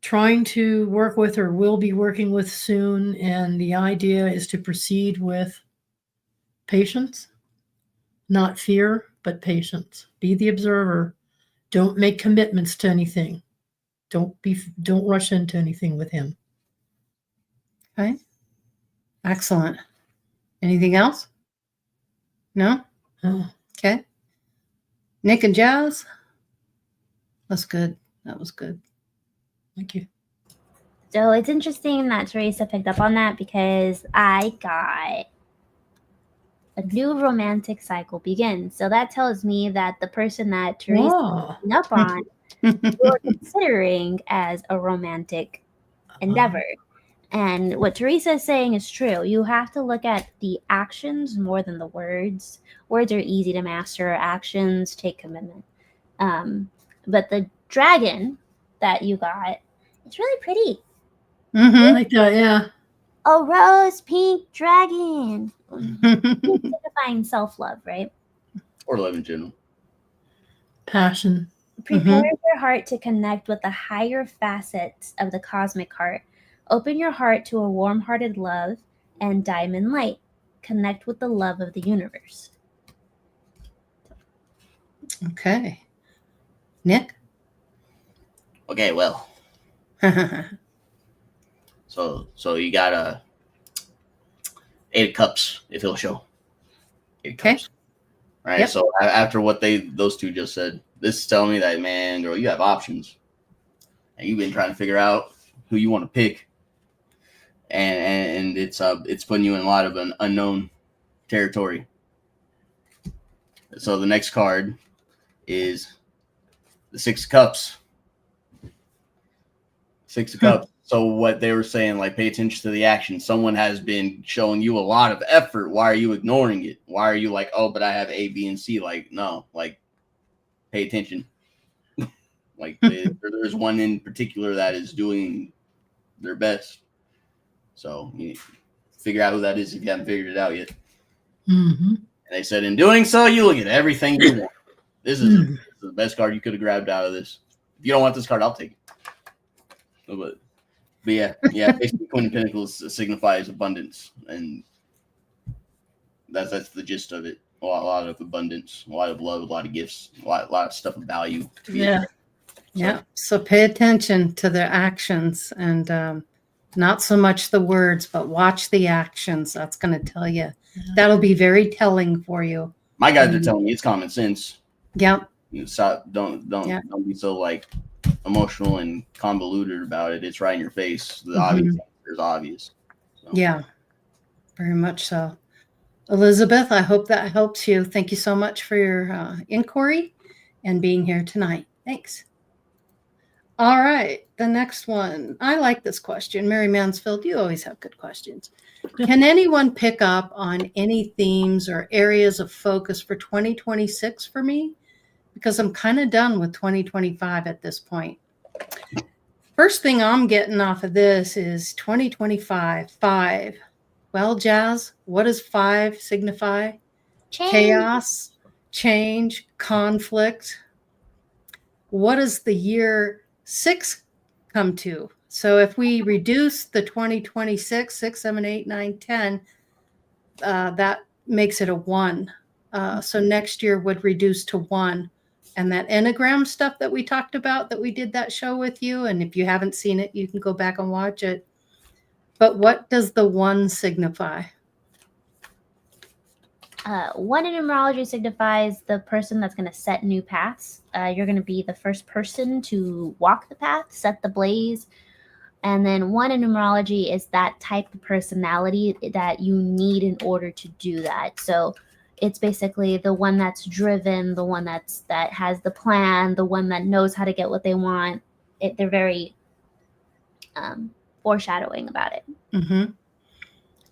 trying to work with or will be working with soon. And the idea is to proceed with patience, not fear, but patience. Be the observer. Don't make commitments to anything. Don't rush into anything with him. Okay. Excellent. Anything else? No? Oh, Okay. Nick and Jazz? That's good. That was good. thank you. So it's interesting that Theresa picked up on that because I got a new romantic cycle begins. So that tells me that the person that Theresa Wow. picked up on, you're considering as a romantic endeavor. And what Theresa is saying is true. You have to look at the actions more than the words. Words are easy to master. Actions take commitment. But the dragon that you got, it's really pretty. Mhm. Like that, yeah. A rose pink dragon. Signifying self-love, right? Or love in general. Passion. Prepare your heart to connect with the higher facets of the cosmic heart. Open your heart to a warm-hearted love and diamond light. Connect with the love of the universe. Okay. Nick? Okay, well, so you got a 8 of cups if he'll show. 8 Okay. cups. Right. Yep. So after what those two just said, this is telling me that, man, girl, you have options, and you've been trying to figure out who you want to pick, and it's putting you in a lot of an unknown territory. So the next card is the 6 of cups. 6 of cups. So what they were saying, like, pay attention to the action. Someone has been showing you a lot of effort. Why are you ignoring it? Why are you like, oh, but I have A, B, and C? Like, no, like, pay attention. Like, there's one in particular that is doing their best. So you figure out who that is if you haven't figured it out yet. Mm-hmm. And they said, in doing so, you will get everything you want. This is the best card you could have grabbed out of this. If you don't want this card, I'll take it. But yeah, basically Queen of Pentacles signifies abundance, and that's the gist of it. A lot of abundance, a lot of love, a lot of gifts, a lot of stuff of value. Yeah. Yeah. So pay attention to their actions and not so much the words, but watch the actions. That's going to tell you. That'll be very telling for you. My guys are telling me it's common sense. Yep. You stop, don't be so like emotional and convoluted about it. It's right in your face. The obvious answer is obvious. So. Yeah, very much so. Elizabeth, I hope that helps you. Thank you so much for your inquiry and being here tonight. Thanks. All right, the next one. I like this question. Mary Mansfield, you always have good questions. Can anyone pick up on any themes or areas of focus for 2026 for me? Because I'm kind of done with 2025 at this point. First thing I'm getting off of this is 2025, 5. Well, Jazz, what does 5 signify? Change. Chaos, change, conflict. What does the year 6 come to? So if we reduce the 2026, 6, 7, 8, 9, 10, that makes it a 1. So next year would reduce to 1. And that Enneagram stuff that we talked about, that we did that show with you, and if you haven't seen it, you can go back and watch it. But what does the 1 signify? 1 in numerology signifies the person that's going to set new paths. You're going to be the first person to walk the path, set the blaze. And then 1 in numerology is that type of personality that you need in order to do that. So it's basically the one that's driven, the one that has the plan, the one that knows how to get what they want. They're very foreshadowing about it. Mm-hmm.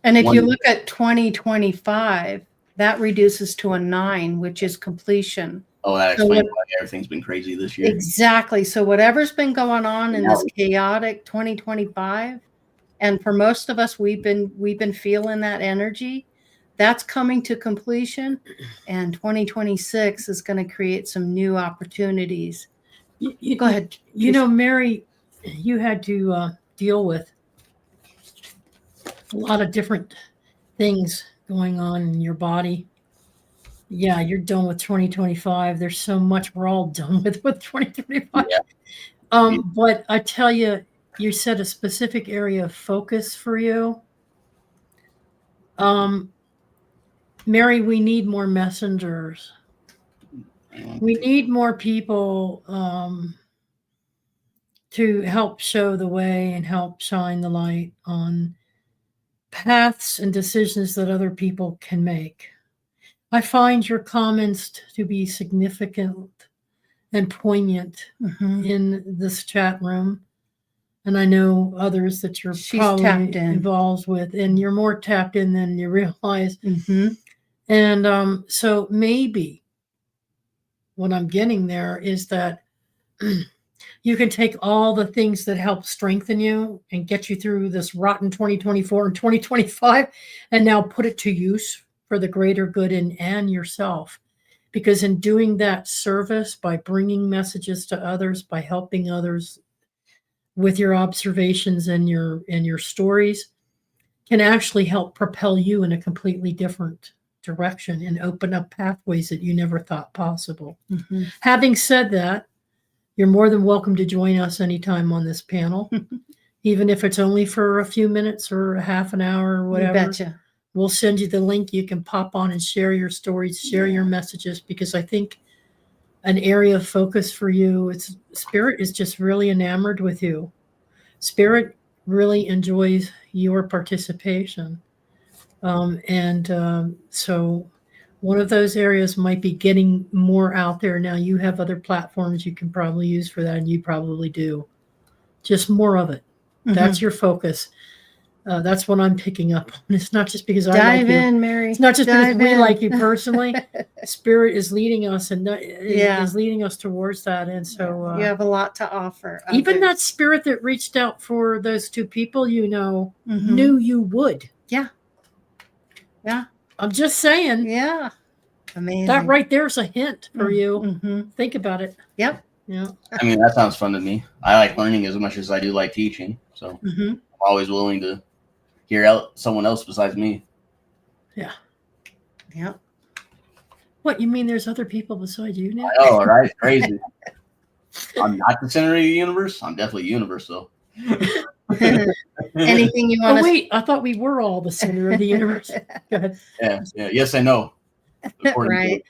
And if you look at 2025, that reduces to a 9, which is completion. Oh, that explains why everything's been crazy this year. Exactly. So whatever's been going on in this chaotic 2025, And for most of us, we've been feeling that energy. That's coming to completion, and 2026 is going to create some new opportunities. Go ahead. You know, Mary, you had to deal with a lot of different things going on in your body. Yeah, you're done with 2025. There's so much we're all done with 2025. Yeah. But I tell you, you said a specific area of focus for you. Mary, we need more messengers. We need more people to help show the way and help shine the light on paths and decisions that other people can make. I find your comments to be significant and poignant in this chat room. And I know others that you're probably involved with, and you're more tapped in than you realize. And so maybe what I'm getting there is that you can take all the things that help strengthen you and get you through this rotten 2024 and 2025 and now put it to use for the greater good and yourself. Because in doing that service, by bringing messages to others, by helping others with your observations and your stories, can actually help propel you in a completely different direction and open up pathways that you never thought possible. Having said that, you're more than welcome to join us anytime on this panel, even if it's only for a few minutes or a half an hour or whatever. You betcha. We'll send you the link. You can pop on and share your stories, share your messages, because I think an area of focus for you, it's Spirit is just really enamored with you. Spirit really enjoys your participation. So one of those areas might be getting more out there. Now you have other platforms you can probably use for that, and you probably do. Just more of it. That's your focus. That's what I'm picking up on. It's not just because I like you. Dive in, Mary. It's not just because we like you personally. Spirit is leading us and is leading us towards that. And so you have a lot to offer. Even that spirit that reached out for those two people, knew you would. Yeah. Yeah. I'm just saying. Yeah. Amazing. That right there's a hint for you. Think about it. Yep. Yeah. I mean, that sounds fun to me. I like learning as much as I do like teaching. So I'm always willing to hear out someone else besides me. Yeah. Yeah. What, you mean there's other people beside you now? I know, right? Crazy. I'm not the center of the universe. I'm definitely the universe, though. Anything you want to... Oh, wait. I thought we were all the center of the universe. Go ahead. Yeah. Yes, I know. Right.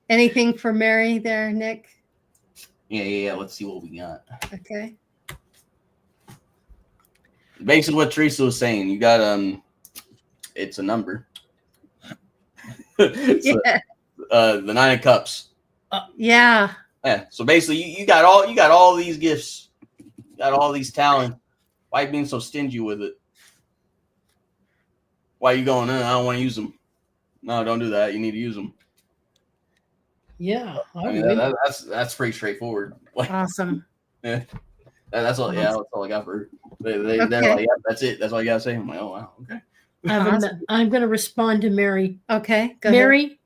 Anything for Mary there, Nick? Yeah. Let's see what we got. Okay. Basically what Theresa was saying, you got it's a number. The 9 of Cups. Yeah. So basically you got all these gifts, you got all these talent. Why are you being so stingy with it? Why are you going, I don't want to use them? No, don't do that. You need to use them. Yeah. I mean, that's pretty straightforward. Awesome. Yeah. That's all. Yeah, that's all I got for her. They're like, yeah, that's it. That's all you gotta say. I'm like, oh wow, okay. I'm going to respond to Mary. Okay, go Mary, ahead.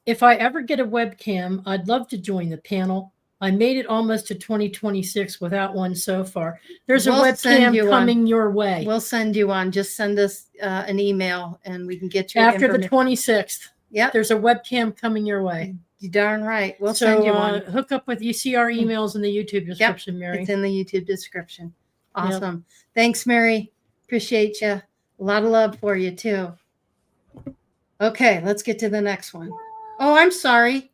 If I ever get a webcam, I'd love to join the panel. I made it almost to 2026 without one so far. There's a webcam coming your way. We'll send you one. Just send us an email and we can get you after the 26th. Yep. There's a webcam coming your way. You're darn right. We'll send you one. Hook up with, you see our emails in the YouTube description, Mary. It's in the YouTube description. Awesome. Yep. Thanks, Mary. Appreciate you. A lot of love for you too. Okay, let's get to the next one. Oh, I'm sorry.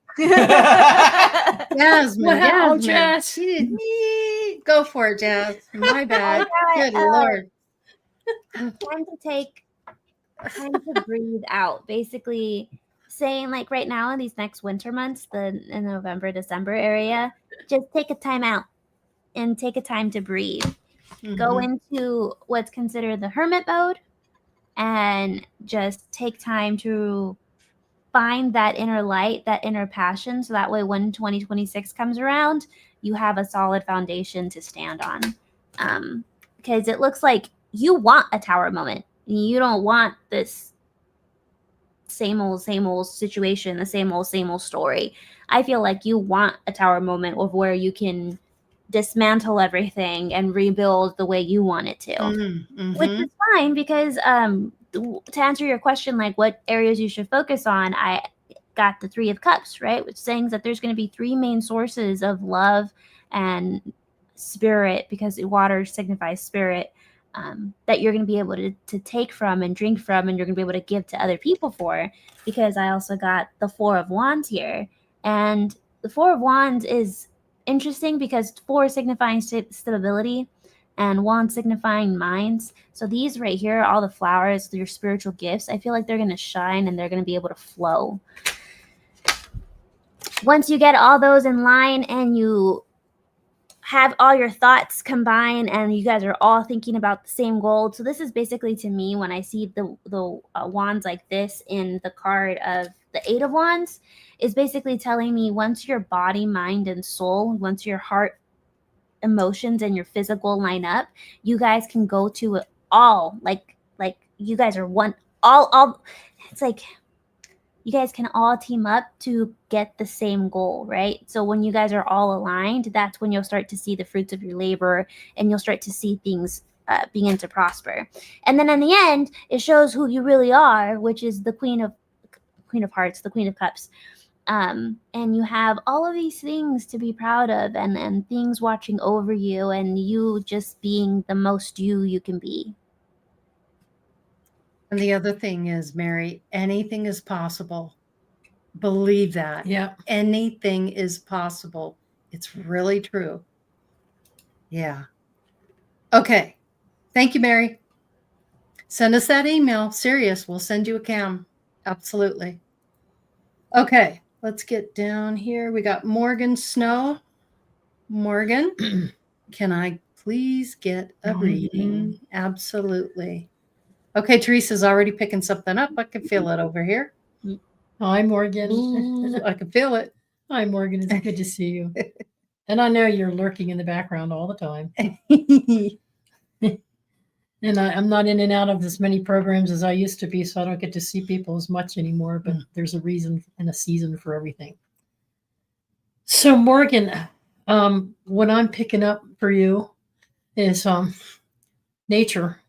Jasmine. Wow, Jazz. Go for it, Jazz. My bad. Good Lord. Time to breathe out. Basically saying, like, right now in these next winter months, in November, December area, just take a time out and take a time to breathe. Go into what's considered the hermit mode and just take time to find that inner light, that inner passion. So that way when 2026 comes around, you have a solid foundation to stand on. Because it looks like you want a tower moment. You don't want this same old situation, the same old story. I feel like you want a tower moment of where you can dismantle everything and rebuild the way you want it to, which is fine because to answer your question, like what areas you should focus on, I got the 3 of Cups, right, which saying that there's going to be 3 main sources of love and spirit, because water signifies spirit, that you're going to be able to take from and drink from, and you're going to be able to give to other people for, because I also got the 4 of Wands here. And the 4 of Wands is interesting because 4 signifying stability and Wands signifying minds. So these right here, all the flowers, your spiritual gifts, I feel like they're going to shine and they're going to be able to flow. Once you get all those in line and you have all your thoughts combined and you guys are all thinking about the same goal. So this is basically, to me, when I see the wands like this in the card of the 8 of Wands, is basically telling me once your body, mind, and soul, once your heart, emotions, and your physical line up, you guys can go to it all. Like you guys are one, all. It's like you guys can all team up to get the same goal, right? So when you guys are all aligned, that's when you'll start to see the fruits of your labor and you'll start to see things begin to prosper. And then in the end, it shows who you really are, which is the Queen of Hearts, the Queen of Cups. And you have all of these things to be proud of and things watching over you and you just being the most you can be. And the other thing is, Mary, anything is possible. Believe that. Yeah. Anything is possible. It's really true. Yeah. Okay. Thank you, Mary. Send us that email. Serious. We'll send you a cam. Absolutely. Okay. Let's get down here. We got Morgan Snow. Morgan, can I please get a reading? Absolutely. Okay, Teresa's already picking something up. I can feel it over here. Hi, Morgan. Ooh, I can feel it. Hi, Morgan. It's good to see you. And I know you're lurking in the background all the time. And I'm not in and out of as many programs as I used to be, so I don't get to see people as much anymore, but there's a reason and a season for everything. So, Morgan, what I'm picking up for you is nature.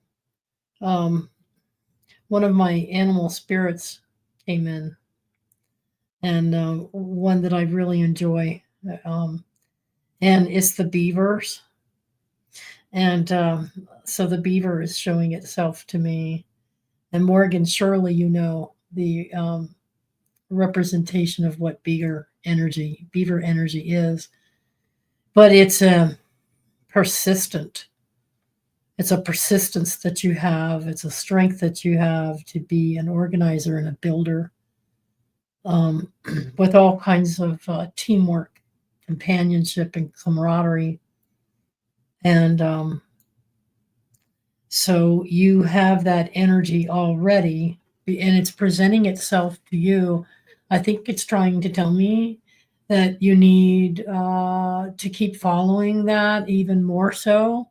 One of my animal spirits came in, and one that I really enjoy, and it's the beavers. And so the beaver is showing itself to me. And Morgan, surely you know the representation of what beaver energy is. But it's persistent. It's a persistence that you have. It's a strength that you have to be an organizer and a builder, with all kinds of teamwork, companionship, and camaraderie. And so you have that energy already, and it's presenting itself to you. I think it's trying to tell me that you need to keep following that even more so.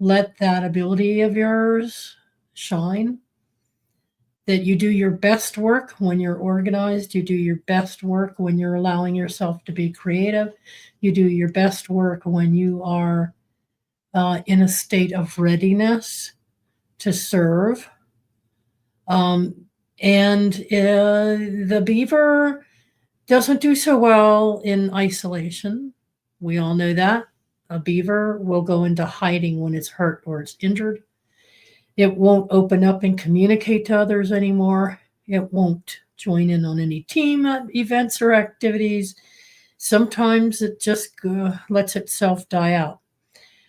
Let that ability of yours shine. That you do your best work when you're organized. You do your best work when you're allowing yourself to be creative. You do your best work when you are in a state of readiness to serve. And the beaver doesn't do so well in isolation. We all know that. A beaver will go into hiding when it's hurt or it's injured. It won't open up and communicate to others anymore. It won't join in on any team events or activities. Sometimes it just lets itself die out.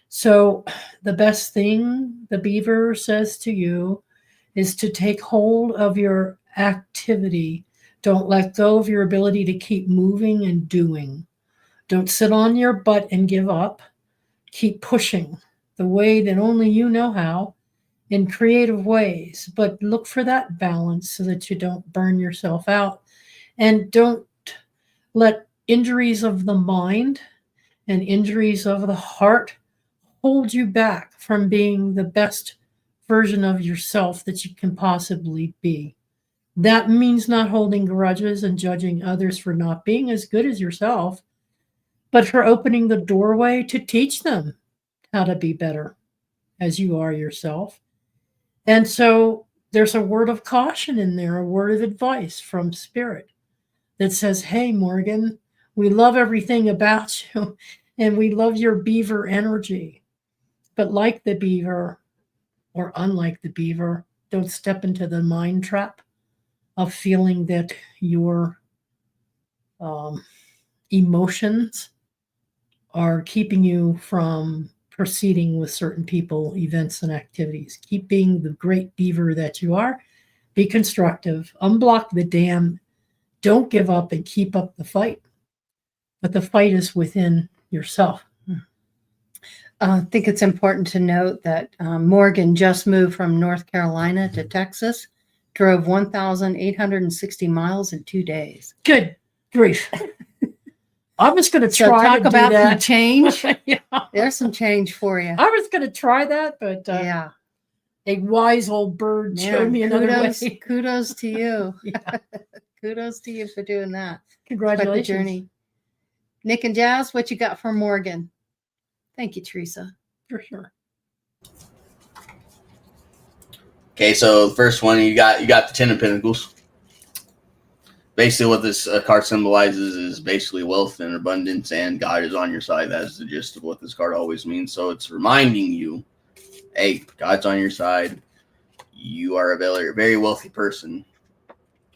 So the best thing the beaver says to you is to take hold of your activity. Don't let go of your ability to keep moving and doing. Don't sit on your butt and give up. Keep pushing the way that only you know how, in creative ways, but look for that balance so that you don't burn yourself out, and don't let injuries of the mind and injuries of the heart hold you back from being the best version of yourself that you can possibly be. That means not holding grudges and judging others for not being as good as yourself, but for opening the doorway to teach them how to be better as you are yourself. And so there's a word of caution in there, a word of advice from Spirit that says, hey, Morgan, we love everything about you and we love your beaver energy. But like the beaver, or unlike the beaver, don't step into the mind trap of feeling that your emotions are keeping you from proceeding with certain people, events, and activities. Keep being the great beaver that you are. Be constructive. Unblock the dam. Don't give up and keep up the fight. But the fight is within yourself. I think it's important to note that Morgan just moved from North Carolina to Texas, drove 1,860 miles in 2 days. Good grief. I was going to So try talk to do about some that. change. Yeah. There's some change for you. I was going to try that, but Yeah. a wise old bird showed me another way. Kudos to you. Yeah. Kudos to you for doing that. Quite the Congratulations. journey. Nick and Jazz, what you got for Morgan? Thank you, Theresa. For sure. Okay, so the first one you got the Ten of Pentacles. Basically, what this card symbolizes is basically wealth and abundance, and God is on your side. That's the gist of what this card always means. So it's reminding you, hey, God's on your side. You are a very, very wealthy person.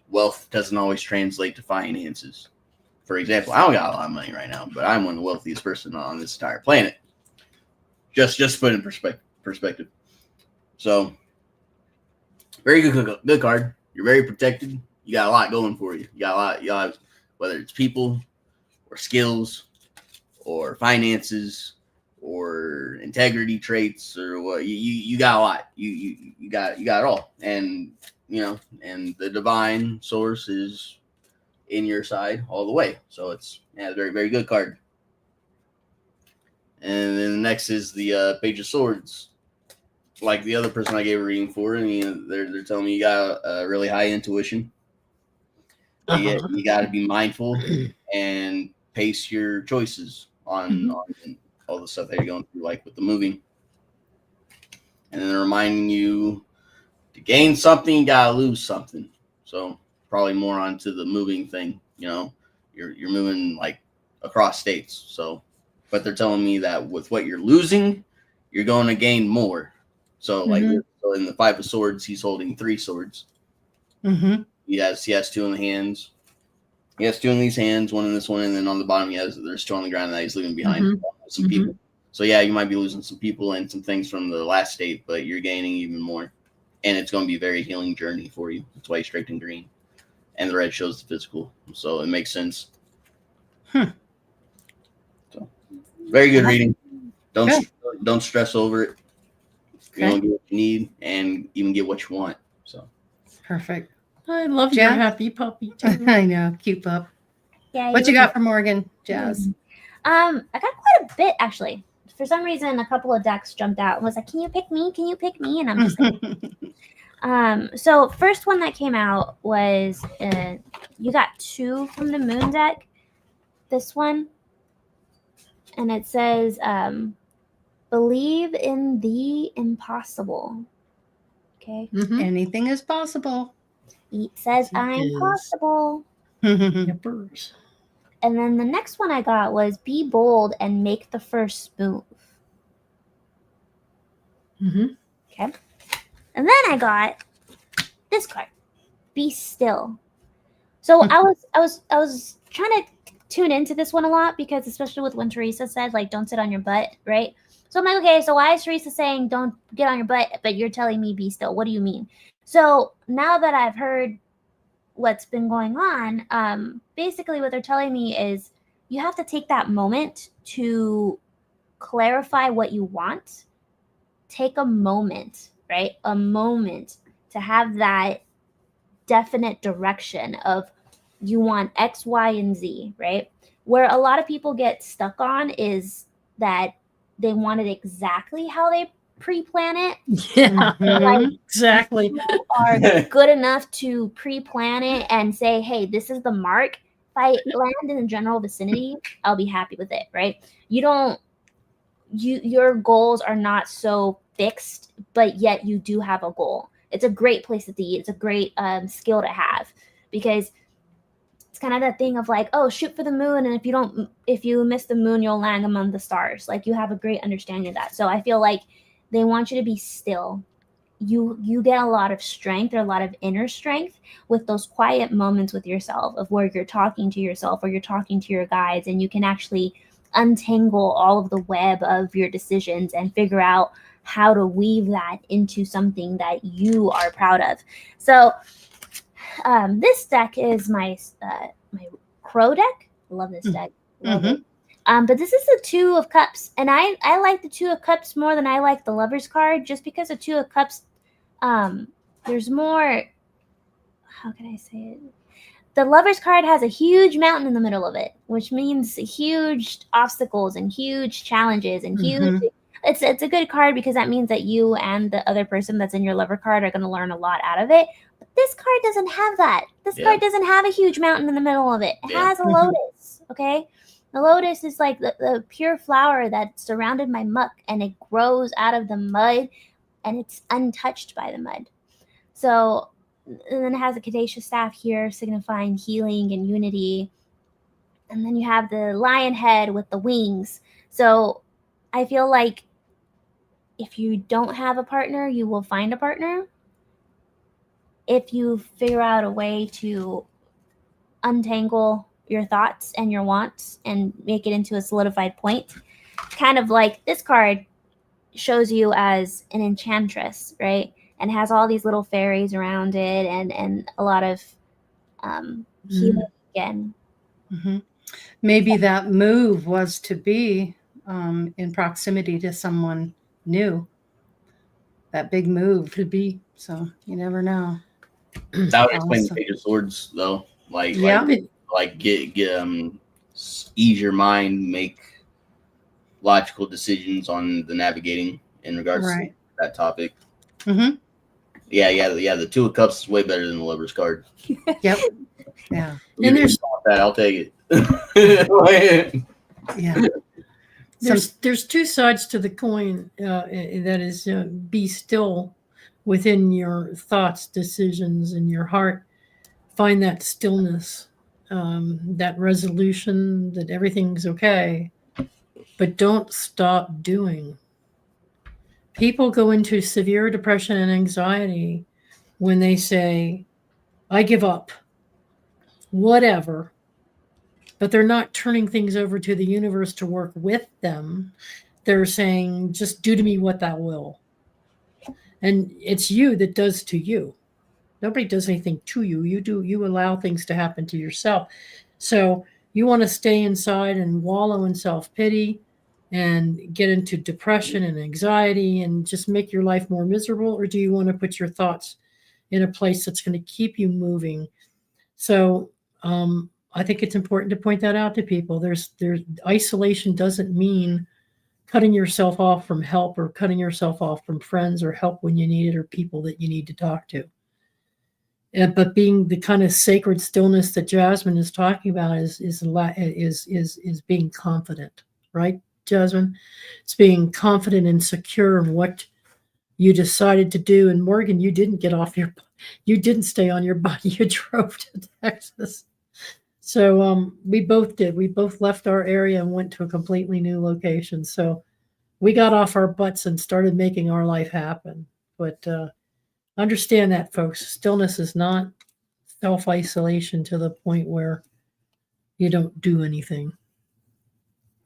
Wealth doesn't always translate to finances. For example, I don't got a lot of money right now, but I'm one of the wealthiest person on this entire planet. Just to put in perspective. So, very good card. You're very protected. You got a lot going for you. You got a lot, whether it's people or skills or finances or integrity traits or what, you got a lot. You got it all. And and the divine source is in your side all the way. So it's a very, very good card. And then the next is the Page of Swords. Like the other person I gave a reading for, and they're telling me you got a really high intuition. You got to be mindful and pace your choices on all the stuff that you're going through, like with the moving. And then they're reminding you to gain something, you got to lose something. So probably more onto the moving thing. You're moving like across states. So, but they're telling me that with what you're losing, you're going to gain more. So so in the Five of Swords, he's holding 3 swords. Mm-hmm. He has 2 in the hands. He has 2 in these hands, 1 in this one, and then on the bottom there's 2 on the ground that he's leaving behind some people. So yeah, you might be losing some people and some things from the last state, but you're gaining even more. And it's going to be a very healing journey for you. That's why he's straight and green. And the red shows the physical. So it makes sense. So very good reading. Don't stress over it. You don't get what you need and even get what you want. So Perfect. I love your happy puppy too. I know. Keep up. Yeah. What you got for Morgan, Jazz? I got quite a bit actually. For some reason, a couple of decks jumped out and was like, "Can you pick me? Can you pick me?" And I'm just like, So first one that came out was you got 2 from the Moon deck. This one, and it says, "Believe in the impossible." Okay. Anything is possible. It says, "I'm possible." Yippers. And then the next one I got was "Be bold and make the first move." Okay. And then I got this card, "Be still." So I was trying to tune into this one a lot because especially with when Theresa said like don't sit on your butt, right? So I'm like, okay, so why is Theresa saying don't get on your butt, but you're telling me be still? What do you mean? So now that I've heard what's been going on, basically what they're telling me is you have to take that moment to clarify what you want. Take a moment, right? A moment to have that definite direction of you want X, Y, and Z, right? Where a lot of people get stuck on is that they want it exactly how they pre-plan it. Yeah, Mhm. exactly. You are good enough to pre-plan it and say, hey, this is the mark. If I land in the general vicinity, I'll be happy with it, right? Your goals are not so fixed, but yet you do have a goal. It's a great place to be. It's a great skill to have, because it's kind of that thing of like, oh, shoot for the moon, and if you miss the moon, you'll land among the stars. Like, you have a great understanding of that. So I feel like they want you to be still. You get a lot of strength, or a lot of inner strength, with those quiet moments with yourself, of where you're talking to yourself or you're talking to your guides, and you can actually untangle all of the web of your decisions and figure out how to weave that into something that you are proud of. So this deck is my crow deck. I love this deck. Love it. But this is the Two of Cups, and I like the Two of Cups more than I like the Lover's card, just because the Two of Cups, there's more, how can I say it? The Lover's card has a huge mountain in the middle of it, which means huge obstacles and huge challenges and huge. It's a good card, because that means that you and the other person that's in your Lover card are going to learn a lot out of it. But this card doesn't have that. This card doesn't have a huge mountain in the middle of it. It has a lotus, okay? The lotus is like the pure flower that surrounded my muck, and it grows out of the mud, and it's untouched by the mud. So, and then it has a Kadesha staff here, signifying healing and unity. And then you have the lion head with the wings. So I feel like if you don't have a partner, you will find a partner. If you figure out a way to untangle your thoughts and your wants and make it into a solidified point, kind of like this card shows you as an enchantress, right? And has all these little fairies around it, and a lot of healing again. Maybe that move was to be in proximity to someone new. That big move could be. So you never know. That would explain the Page of Swords, though. Like get ease your mind, make logical decisions on the navigating in regards to that topic. Yeah. The Two of Cups is way better than the Lover's card. Yep. Yeah. And there's that. I'll take it. Yeah. There's two sides to the coin. That is, be still within your thoughts, decisions, and your heart. Find that stillness, that resolution that everything's okay, but don't stop doing. People go into severe depression and anxiety when they say, I give up, whatever. But they're not turning things over to the universe to work with them. They're saying, just do to me what thou will. And it's you that does to you. Nobody does anything to you. You allow things to happen to yourself. So you want to stay inside and wallow in self-pity and get into depression and anxiety and just make your life more miserable? Or do you want to put your thoughts in a place that's going to keep you moving? So I think it's important to point that out to people. There's isolation doesn't mean cutting yourself off from help, or cutting yourself off from friends, or help when you need it, or people that you need to talk to. But being the kind of sacred stillness that Jasmine is talking about is being confident, right, Jasmine? It's being confident and secure in what you decided to do. And Morgan, you didn't stay on your body. You drove to Texas. So we both did. We both left our area and went to a completely new location. So we got off our butts and started making our life happen. But understand that, folks. Stillness is not self-isolation to the point where you don't do anything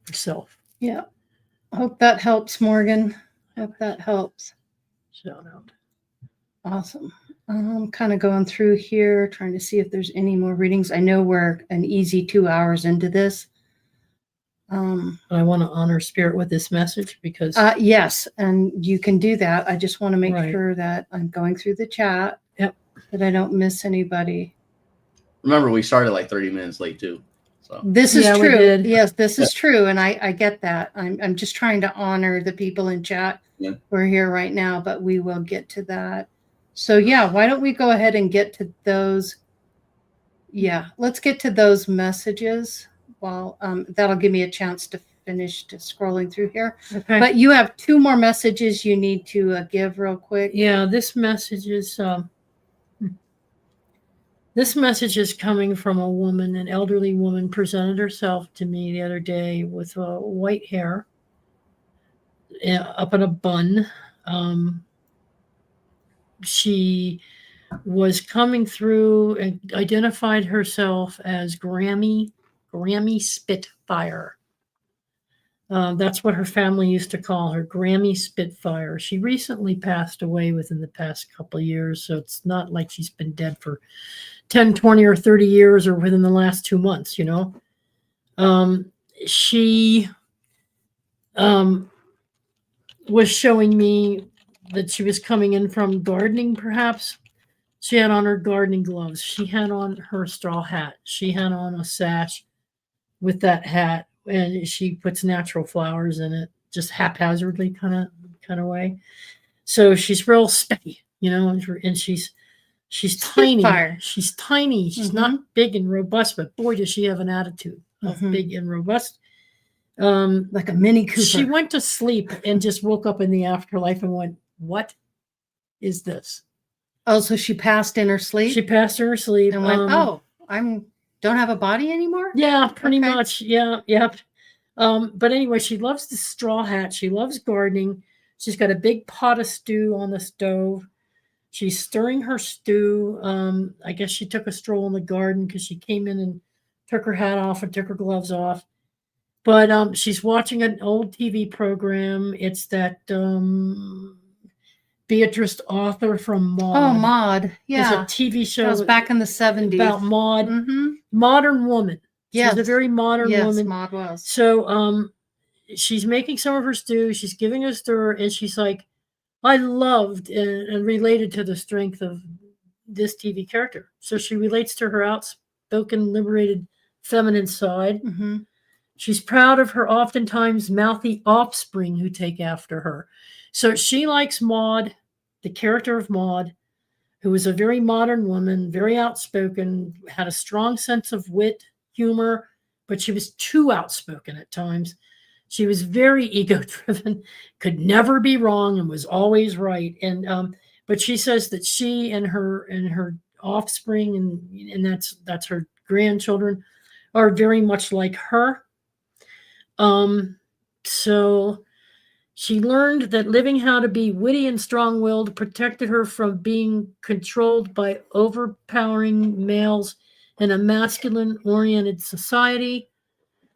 yourself. Yeah. Hope that helps, Morgan. Hope that helps. Shout out. Awesome. I'm kind of going through here, trying to see if there's any more readings. I know we're an easy 2 hours into this. I want to honor Spirit with this message because yes, and you can do that. I just want to make Right. sure that I'm going through the chat. Yep. That I don't miss anybody. Remember, we started like 30 minutes late too. So This is Yeah, we true. did. Yes, this is true. And I get that. I'm just trying to honor the people in chat Yeah. who are here right now, but we will get to that. So yeah, why don't we go ahead and get to those? Yeah, let's get to those messages. Well, that'll give me a chance to finish scrolling through here. Okay. But you have 2 more messages you need to give real quick. Yeah, this message is coming from a woman, an elderly woman, presented herself to me the other day with white hair up in a bun. She was coming through and identified herself as Grammy Spitfire. That's what her family used to call her, Grammy Spitfire. She recently passed away within the past couple of years, so it's not like she's been dead for 10, 20, or 30 years or within the last 2 months, you know. She was showing me that she was coming in from gardening, perhaps. She had on her gardening gloves. She had on her straw hat. She had on a sash with that hat, and she puts natural flowers in it, just haphazardly kind of way. So she's real specky, you know, and she's tiny. Spitfire. She's tiny. She's not big and robust, but boy, does she have an attitude of big and robust. Like a Mini Cooper. She went to sleep and just woke up in the afterlife and went, "What is this?" Oh, so she passed in her sleep? She passed in her sleep and went, "Oh, don't have a body anymore?" Yeah, pretty much. Yeah, yep. But anyway, she loves the straw hat. She loves gardening. She's got a big pot of stew on the stove. She's stirring her stew. I guess she took a stroll in the garden because she came in and took her hat off and took her gloves off. But she's watching an old TV program. It's that Beatrice Author from Maud. Oh, Maud. Yeah. It's a TV show. That was back in the 70s. About Maud. Modern woman. Yes. She's a very modern woman. Yes, Maud was. So she's making some of her stew. She's giving a stir, and she's like, I loved and related to the strength of this TV character. So she relates to her outspoken, liberated, feminine side. She's proud of her oftentimes mouthy offspring who take after her. So she likes Maud, the character of Maud, who was a very modern woman, very outspoken, had a strong sense of wit, humor, but she was too outspoken at times. She was very ego-driven, could never be wrong, and was always right. And but she says that she and her offspring and that's her grandchildren are very much like her. So she learned that living how to be witty and strong-willed protected her from being controlled by overpowering males in a masculine-oriented society.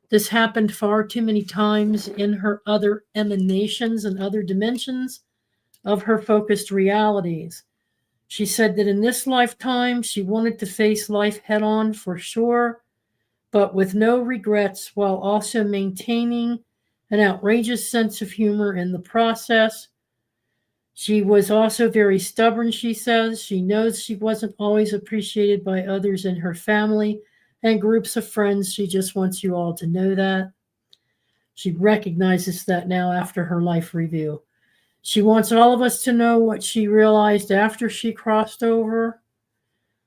This happened far too many times in her other emanations and other dimensions of her focused realities. She said that in this lifetime, she wanted to face life head-on for sure, but with no regrets, while also maintaining an outrageous sense of humor in the process. She was also very stubborn, she says. She knows she wasn't always appreciated by others in her family and groups of friends. She just wants you all to know that. She recognizes that now after her life review. She wants all of us to know what she realized after she crossed over.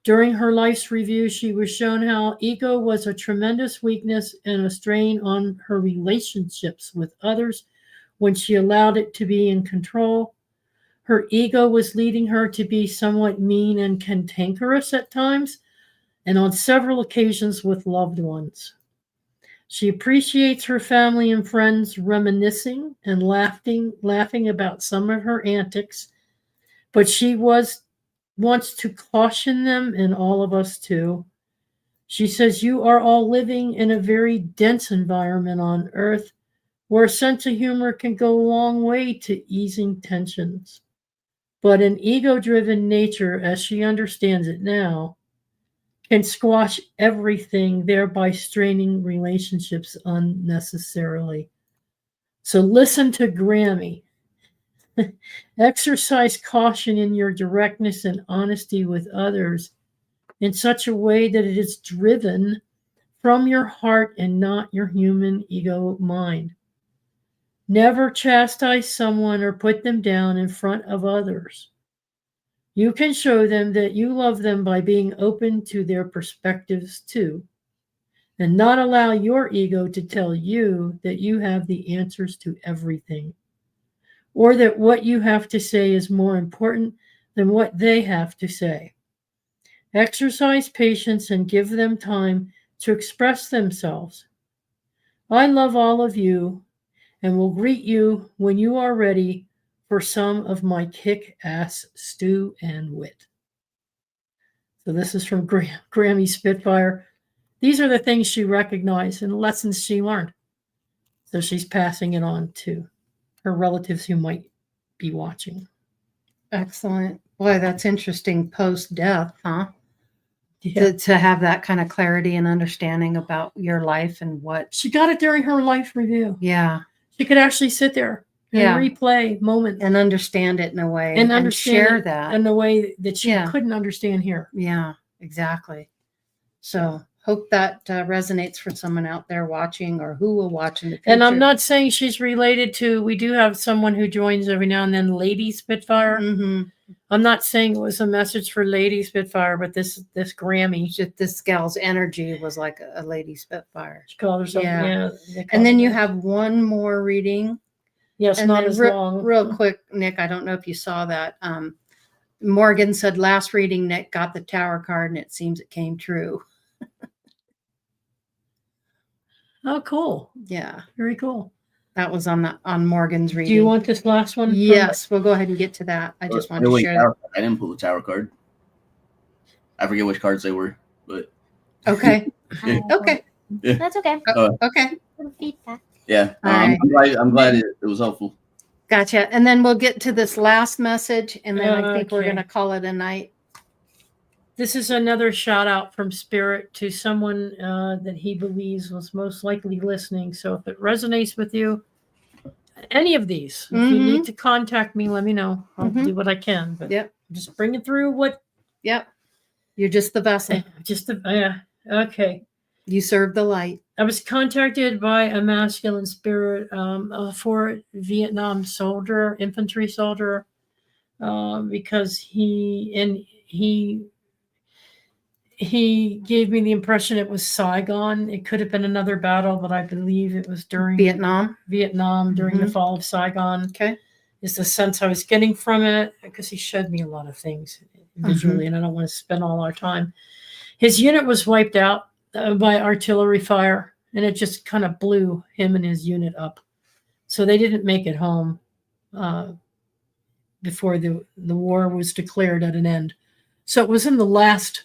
During her life's review, she was shown how ego was a tremendous weakness and a strain on her relationships with others when she allowed it to be in control. Her ego was leading her to be somewhat mean and cantankerous at times, and on several occasions with loved ones. She appreciates her family and friends reminiscing and laughing about some of her antics, but she wants to caution them and all of us too. She says, you are all living in a very dense environment on Earth where a sense of humor can go a long way to easing tensions. But an ego-driven nature, as she understands it now, can squash everything, thereby straining relationships unnecessarily. So listen to Grammy. Exercise caution in your directness and honesty with others in such a way that it is driven from your heart and not your human ego mind. Never chastise someone or put them down in front of others. You can show them that you love them by being open to their perspectives too, and not allow your ego to tell you that you have the answers to everything, or that what you have to say is more important than what they have to say. Exercise patience and give them time to express themselves. I love all of you and will greet you when you are ready for some of my kick-ass stew and wit. So this is from Grammy Spitfire. These are the things she recognized and lessons she learned. So she's passing it on to her relatives who might be watching. Excellent. Boy, that's interesting post-death, huh? Yeah. To have that kind of clarity and understanding about your life and what. She got it during her life review. Yeah. She could actually sit there and replay moments and understand it in a way and share that in a way that she couldn't understand here. Yeah, exactly. So hope that resonates for someone out there watching or who will watch in the future. And I'm not saying she's related to, we do have someone who joins every now and then, Lady Spitfire. Mm-hmm. I'm not saying it was a message for Lady Spitfire, but this Grammy. This gal's energy was like a Lady Spitfire. She called herself. Yeah. And then you have one more reading. Yes, and not as long. Real quick, Nick, I don't know if you saw that. Morgan said last reading, Nick got the Tower card, and it seems it came true. Oh, cool. Yeah. Very cool. That was on Morgan's reading. Do you want this last one? Yes, we'll go ahead and get to that. I just wanted to share. I didn't pull the Tower card. I forget which cards they were, but okay. Okay. Yeah. That's okay. Okay. Feedback. Yeah. Right. I'm glad it was helpful. Gotcha. And then we'll get to this last message, and then I think we're going to call it a night. This is another shout out from Spirit to someone that he believes was most likely listening. So if it resonates with you, any of these, if you need to contact me, let me know. I'll do what I can. But just bring it through what. Yep. You're just the vessel. Okay. You serve the light. I was contacted by a masculine spirit for Vietnam soldier, infantry soldier, because he gave me the impression it was Saigon. It could have been another battle, but I believe it was during Vietnam during the fall of Saigon. Okay. Is the sense I was getting from it, because he showed me a lot of things visually, and I don't want to spend all our time. His unit was wiped out by artillery fire, and it just kind of blew him and his unit up. So they didn't make it home before the war was declared at an end. So it was in the last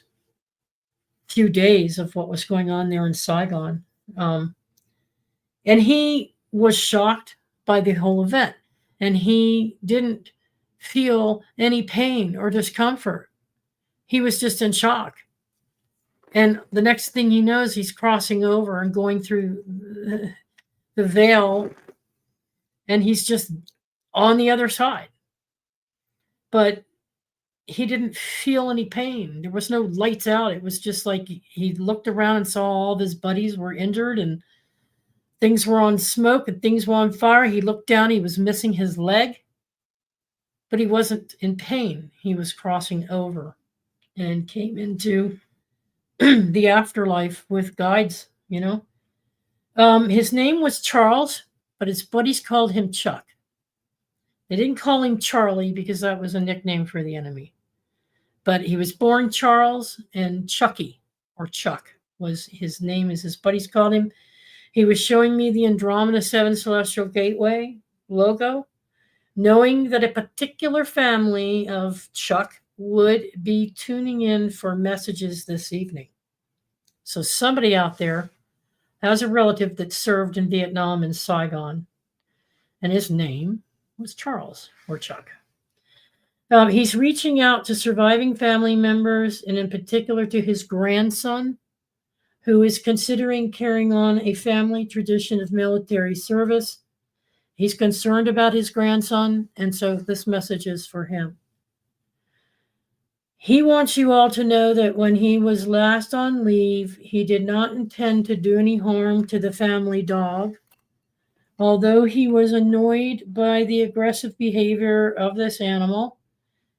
few days of what was going on there in Saigon. And he was shocked by the whole event, and he didn't feel any pain or discomfort. He was just in shock. And the next thing he knows, he's crossing over and going through the veil, and he's just on the other side. But he didn't feel any pain. There was no lights out. It was just like he looked around and saw all of his buddies were injured and things were on smoke and things were on fire. He looked down. He was missing his leg, but he wasn't in pain. He was crossing over and came into the afterlife with guides, His name was Charles, but his buddies called him Chuck. They didn't call him Charlie because that was a nickname for the enemy. But he was born Charles, and Chucky, or Chuck, was his name, as his buddies called him. He was showing me the Andromeda 7 Celestial Gateway logo, knowing that a particular family of Chuck would be tuning in for messages this evening. So somebody out there has a relative that served in Vietnam in Saigon, and his name was Charles, or Chuck. He's reaching out to surviving family members, and in particular to his grandson, who is considering carrying on a family tradition of military service. He's concerned about his grandson, and so this message is for him. He wants you all to know that when he was last on leave, he did not intend to do any harm to the family dog. Although he was annoyed by the aggressive behavior of this animal,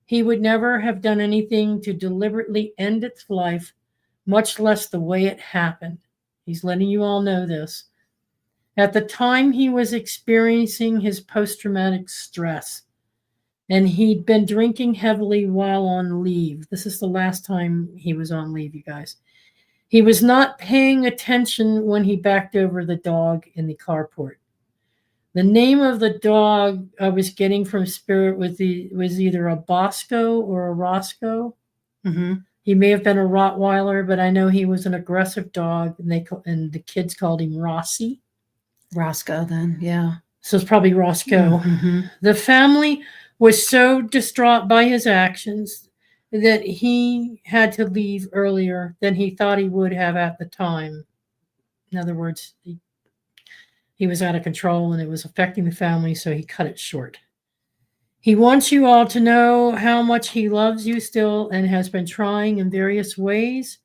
he would never have done anything to deliberately end its life, much less the way it happened. He's letting you all know this. At the time, he was experiencing his post-traumatic stress, and he'd been drinking heavily while on leave. This is the last time he was on leave, you guys. He was not paying attention when he backed over the dog in the carport. The name of the dog I was getting from Spirit was either a Bosco or a Roscoe. Mm-hmm. He may have been a Rottweiler, but I know he was an aggressive dog, and the kids called him Rossi. Roscoe, then, yeah. So it's probably Roscoe. Mm-hmm. The family was so distraught by his actions that he had to leave earlier than he thought he would have at the time. In other words, he was out of control and it was affecting the family, so he cut it short. He wants you all to know how much he loves you still and has been trying in various ways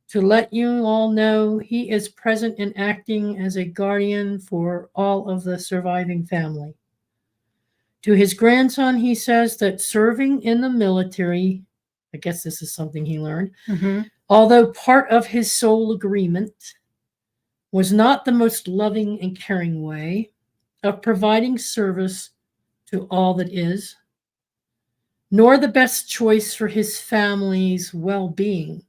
to let you all know he is present and acting as a guardian for all of the surviving family. To his grandson, he says that serving in the military, I guess this is something he learned, although part of his soul agreement, was not the most loving and caring way of providing service to all that is, nor the best choice for his family's well-being.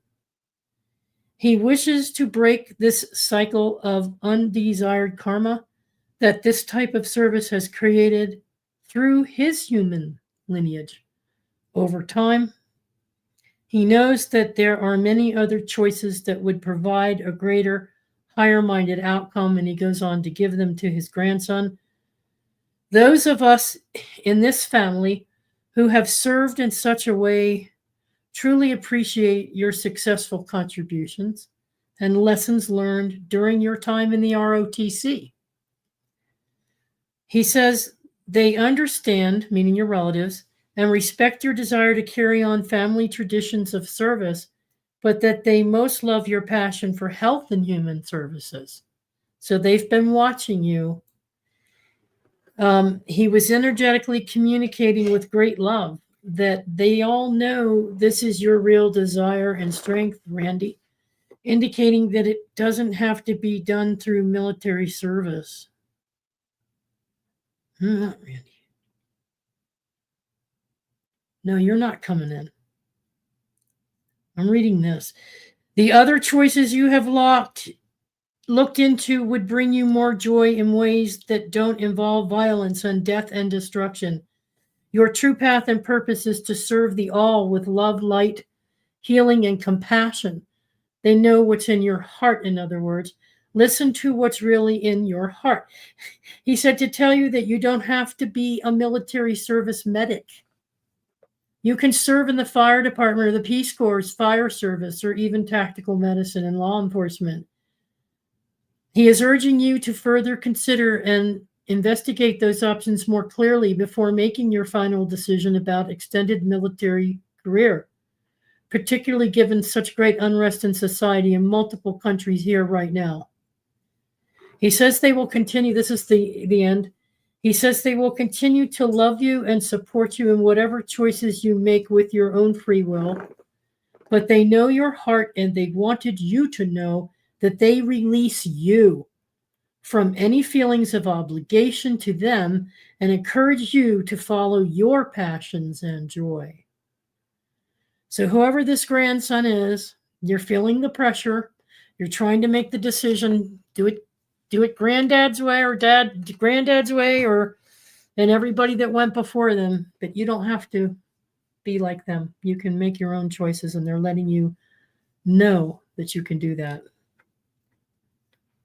He wishes to break this cycle of undesired karma that this type of service has created through his human lineage. Over time, he knows that there are many other choices that would provide a greater, higher-minded outcome, and he goes on to give them to his grandson. Those of us in this family who have served in such a way truly appreciate your successful contributions and lessons learned during your time in the ROTC. He says they understand, meaning your relatives, and respect your desire to carry on family traditions of service, but that they most love your passion for health and human services. So they've been watching you. He was energetically communicating with great love that they all know this is your real desire and strength, Randy, indicating that it doesn't have to be done through military service. Not Randy. No, you're not coming in. I'm reading this. The other choices you have looked into would bring you more joy in ways that don't involve violence and death and destruction. Your true path and purpose is to serve the all with love, light, healing, and compassion. They know what's in your heart, in other words. Listen to what's really in your heart. He said to tell you that you don't have to be a military service medic. You can serve in the fire department or the Peace Corps' fire service, or even tactical medicine and law enforcement. He is urging you to further consider and investigate those options more clearly before making your final decision about extended military career, particularly given such great unrest in society in multiple countries here right now. He says they will continue, this is the end. He says they will continue to love you and support you in whatever choices you make with your own free will, but they know your heart and they wanted you to know that they release you from any feelings of obligation to them and encourage you to follow your passions and joy. So whoever this grandson is, you're feeling the pressure, you're trying to make the decision, do it granddad's way or granddad's way, and everybody that went before them, but you don't have to be like them. You can make your own choices, and they're letting you know that you can do that.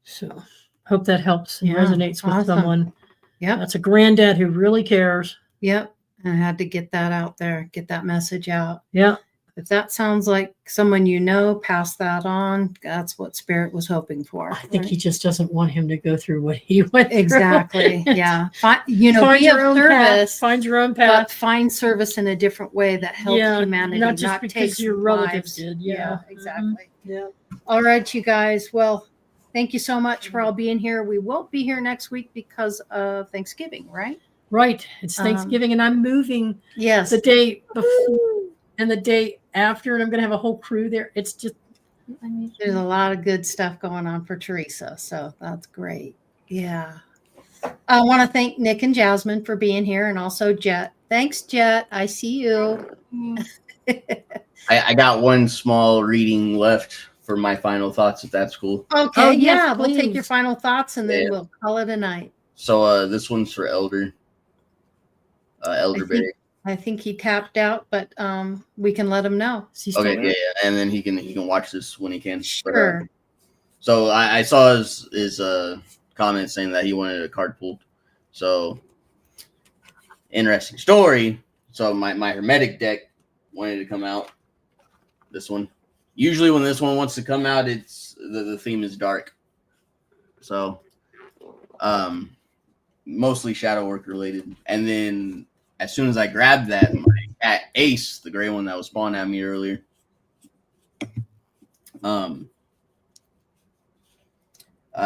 So hope that helps and resonates with someone. Yep. That's a granddad who really cares. Yep. And I had to get that out there, get that message out. Yeah. if that sounds like someone you know, pass that on. That's what Spirit was hoping for. I think he just doesn't want him to go through what he went through. Exactly. Yeah. Find Find be your of own path. service, Find your own but path. find service in a different way that helps humanity, not just because takes your relatives lives. did. Yeah, exactly. Yeah. All right, you guys. Well, thank you so much for all being here. We won't be here next week because of Thanksgiving, right? Right. It's Thanksgiving, and I'm moving Yes. the day before and the day after, and I'm going to have a whole crew there. It's just, There's a lot of good stuff going on for Theresa, so that's great. Yeah. I want to thank Nick and Jasmine for being here, and also Jet. Thanks, Jet. I see you. I got one small reading left for my final thoughts, if that's cool. Okay, Oh, yes, yeah, we'll take please. your final thoughts, and then Yeah. we'll call it a night. So this one's for Elder Elderberry. I think he tapped out, but we can let him know. is he still Okay, there? yeah, and then he can watch this when he can. Sure. But, so I saw his comment saying that he wanted a card pulled. So interesting story. So my Hermetic deck wanted to come out. This one. Usually when this one wants to come out, it's the theme is dark. So mostly shadow work related. And then as soon as I grabbed that, my cat Ace, the gray one that was spawned at me earlier,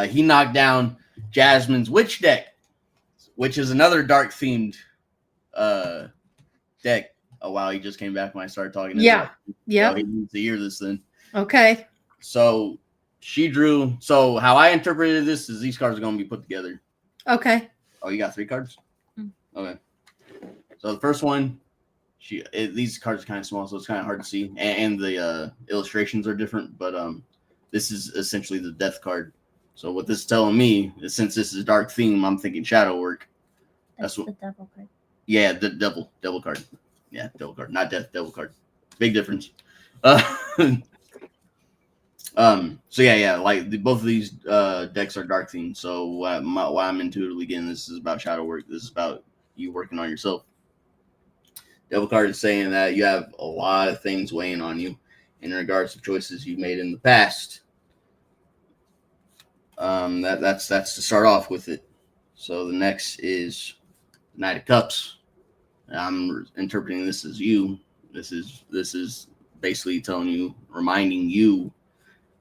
he knocked down Jasmine's witch deck, which is another dark themed deck. Oh wow, he just came back when I started talking to him. Yeah. So he needs to hear this then. Okay. So she drew. So how I interpreted this is these cards are going to be put together. Okay. Oh, you got 3 cards? Okay. So the first one, these cards are kind of small, so it's kind of hard to see. And the illustrations are different, but this is essentially the death card. So what this is telling me is, since this is a dark theme, I'm thinking shadow work. That's the devil card. Yeah, the devil card. Yeah, devil card, not death, devil card. Big difference. So yeah, like both of these decks are dark themed. So why I'm intuitively getting this is about shadow work. This is about you working on yourself. Devil card is saying that you have a lot of things weighing on you in regards to choices you've made in the past. That's to start off with it. So the next is Knight of Cups. I'm interpreting this as you. This is basically telling you, reminding you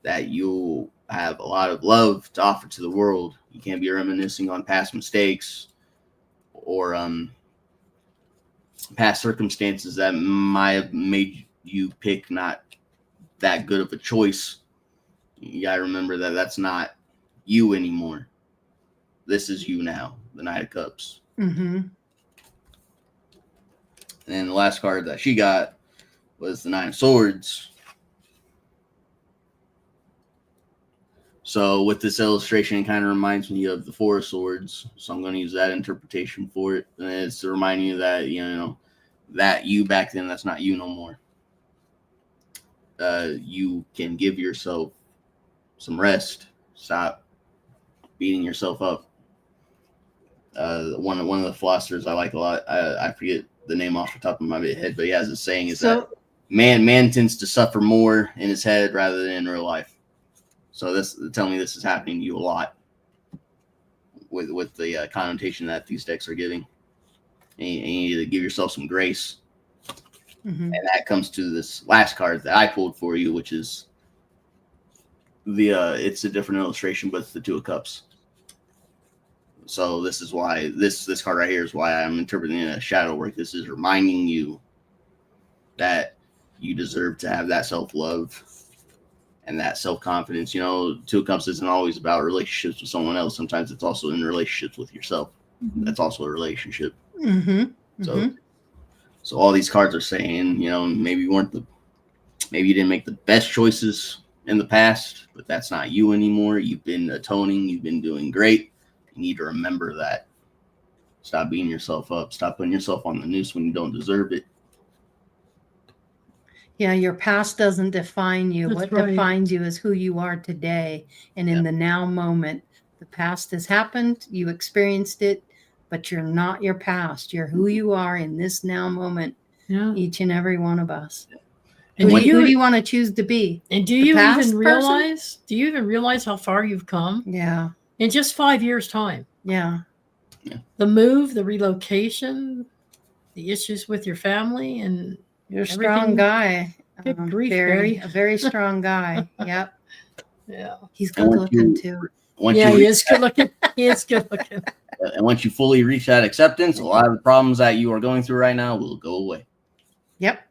that you have a lot of love to offer to the world. You can't be reminiscing on past mistakes or past circumstances that might have made you pick not that good of a choice. You gotta remember that that's not you anymore. This is you now, the Knight of Cups. Mm-hmm. And then the last card that she got was the Nine of Swords. So with this illustration, it kind of reminds me of the Four of Swords. So I'm going to use that interpretation for it. And it's to remind you that, that you back then, that's not you no more. You can give yourself some rest. Stop beating yourself up. One of the philosophers I like a lot, I forget the name off the top of my head, but he has a saying is that man tends to suffer more in his head rather than in real life. So tell me this is happening to you a lot with the connotation that these decks are giving. And you need to give yourself some grace. Mm-hmm. And that comes to this last card that I pulled for you, which is it's a different illustration, but it's the Two of Cups. So this is why this card right here is why I'm interpreting it as shadow work. This is reminding you that you deserve to have that self-love and that self-confidence. Two of Cups isn't always about relationships with someone else. Sometimes it's also in relationships with yourself. Mm-hmm. That's also a relationship. Mm-hmm. So all these cards are saying, maybe you didn't make the best choices in the past, but that's not you anymore. You've been atoning. You've been doing great. You need to remember that. Stop beating yourself up. Stop putting yourself on the noose when you don't deserve it. Yeah, your past doesn't define you. That's What right. defines you is who you are today. And in the now moment, the past has happened. You experienced it, but you're not your past. You're who you are in this now moment. Yeah. Each and every one of us. And Who do do you you want to choose to be? and do the you past even person? realize? Do you even realize how far you've come Yeah. in just 5 years' time? Yeah. The move, the relocation, the issues with your family, and You're a strong everything. guy. Good grief, very, Barry. a very strong guy. Yep. Yeah. He's And good once looking you- too. Once Yeah, you he reach is good looking. He is good looking. and once you fully reach that acceptance, a lot of the problems that you are going through right now will go away. Yep.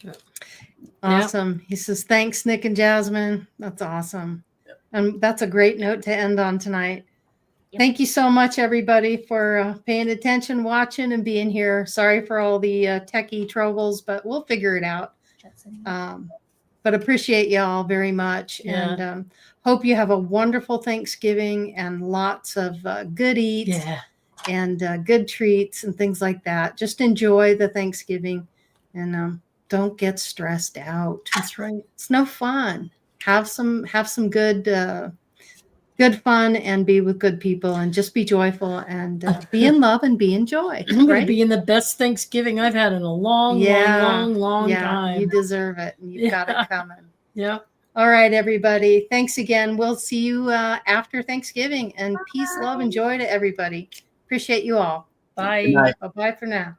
Yep. Awesome. He says, thanks, Nick and Jasmine. That's awesome. Yep. And that's a great note to end on tonight. Yep. Thank you so much, everybody, for paying attention, watching, and being here. Sorry for all the techie troubles, but we'll figure it out. But appreciate y'all very much. Yeah. And hope you have a wonderful Thanksgiving and lots of good eats Yeah. and good treats and things like that. Just enjoy the Thanksgiving and don't get stressed out. That's right. It's no fun. Have some good good fun and be with good people and just be joyful and be in love and be in joy. I'm going right? to be in the best Thanksgiving I've had in a long time. You deserve it. And you've got it coming. Yeah. All right, everybody. Thanks again. We'll see you after Thanksgiving, and peace, love, and joy to everybody. Appreciate you all. Bye. Good night. Bye-bye for now.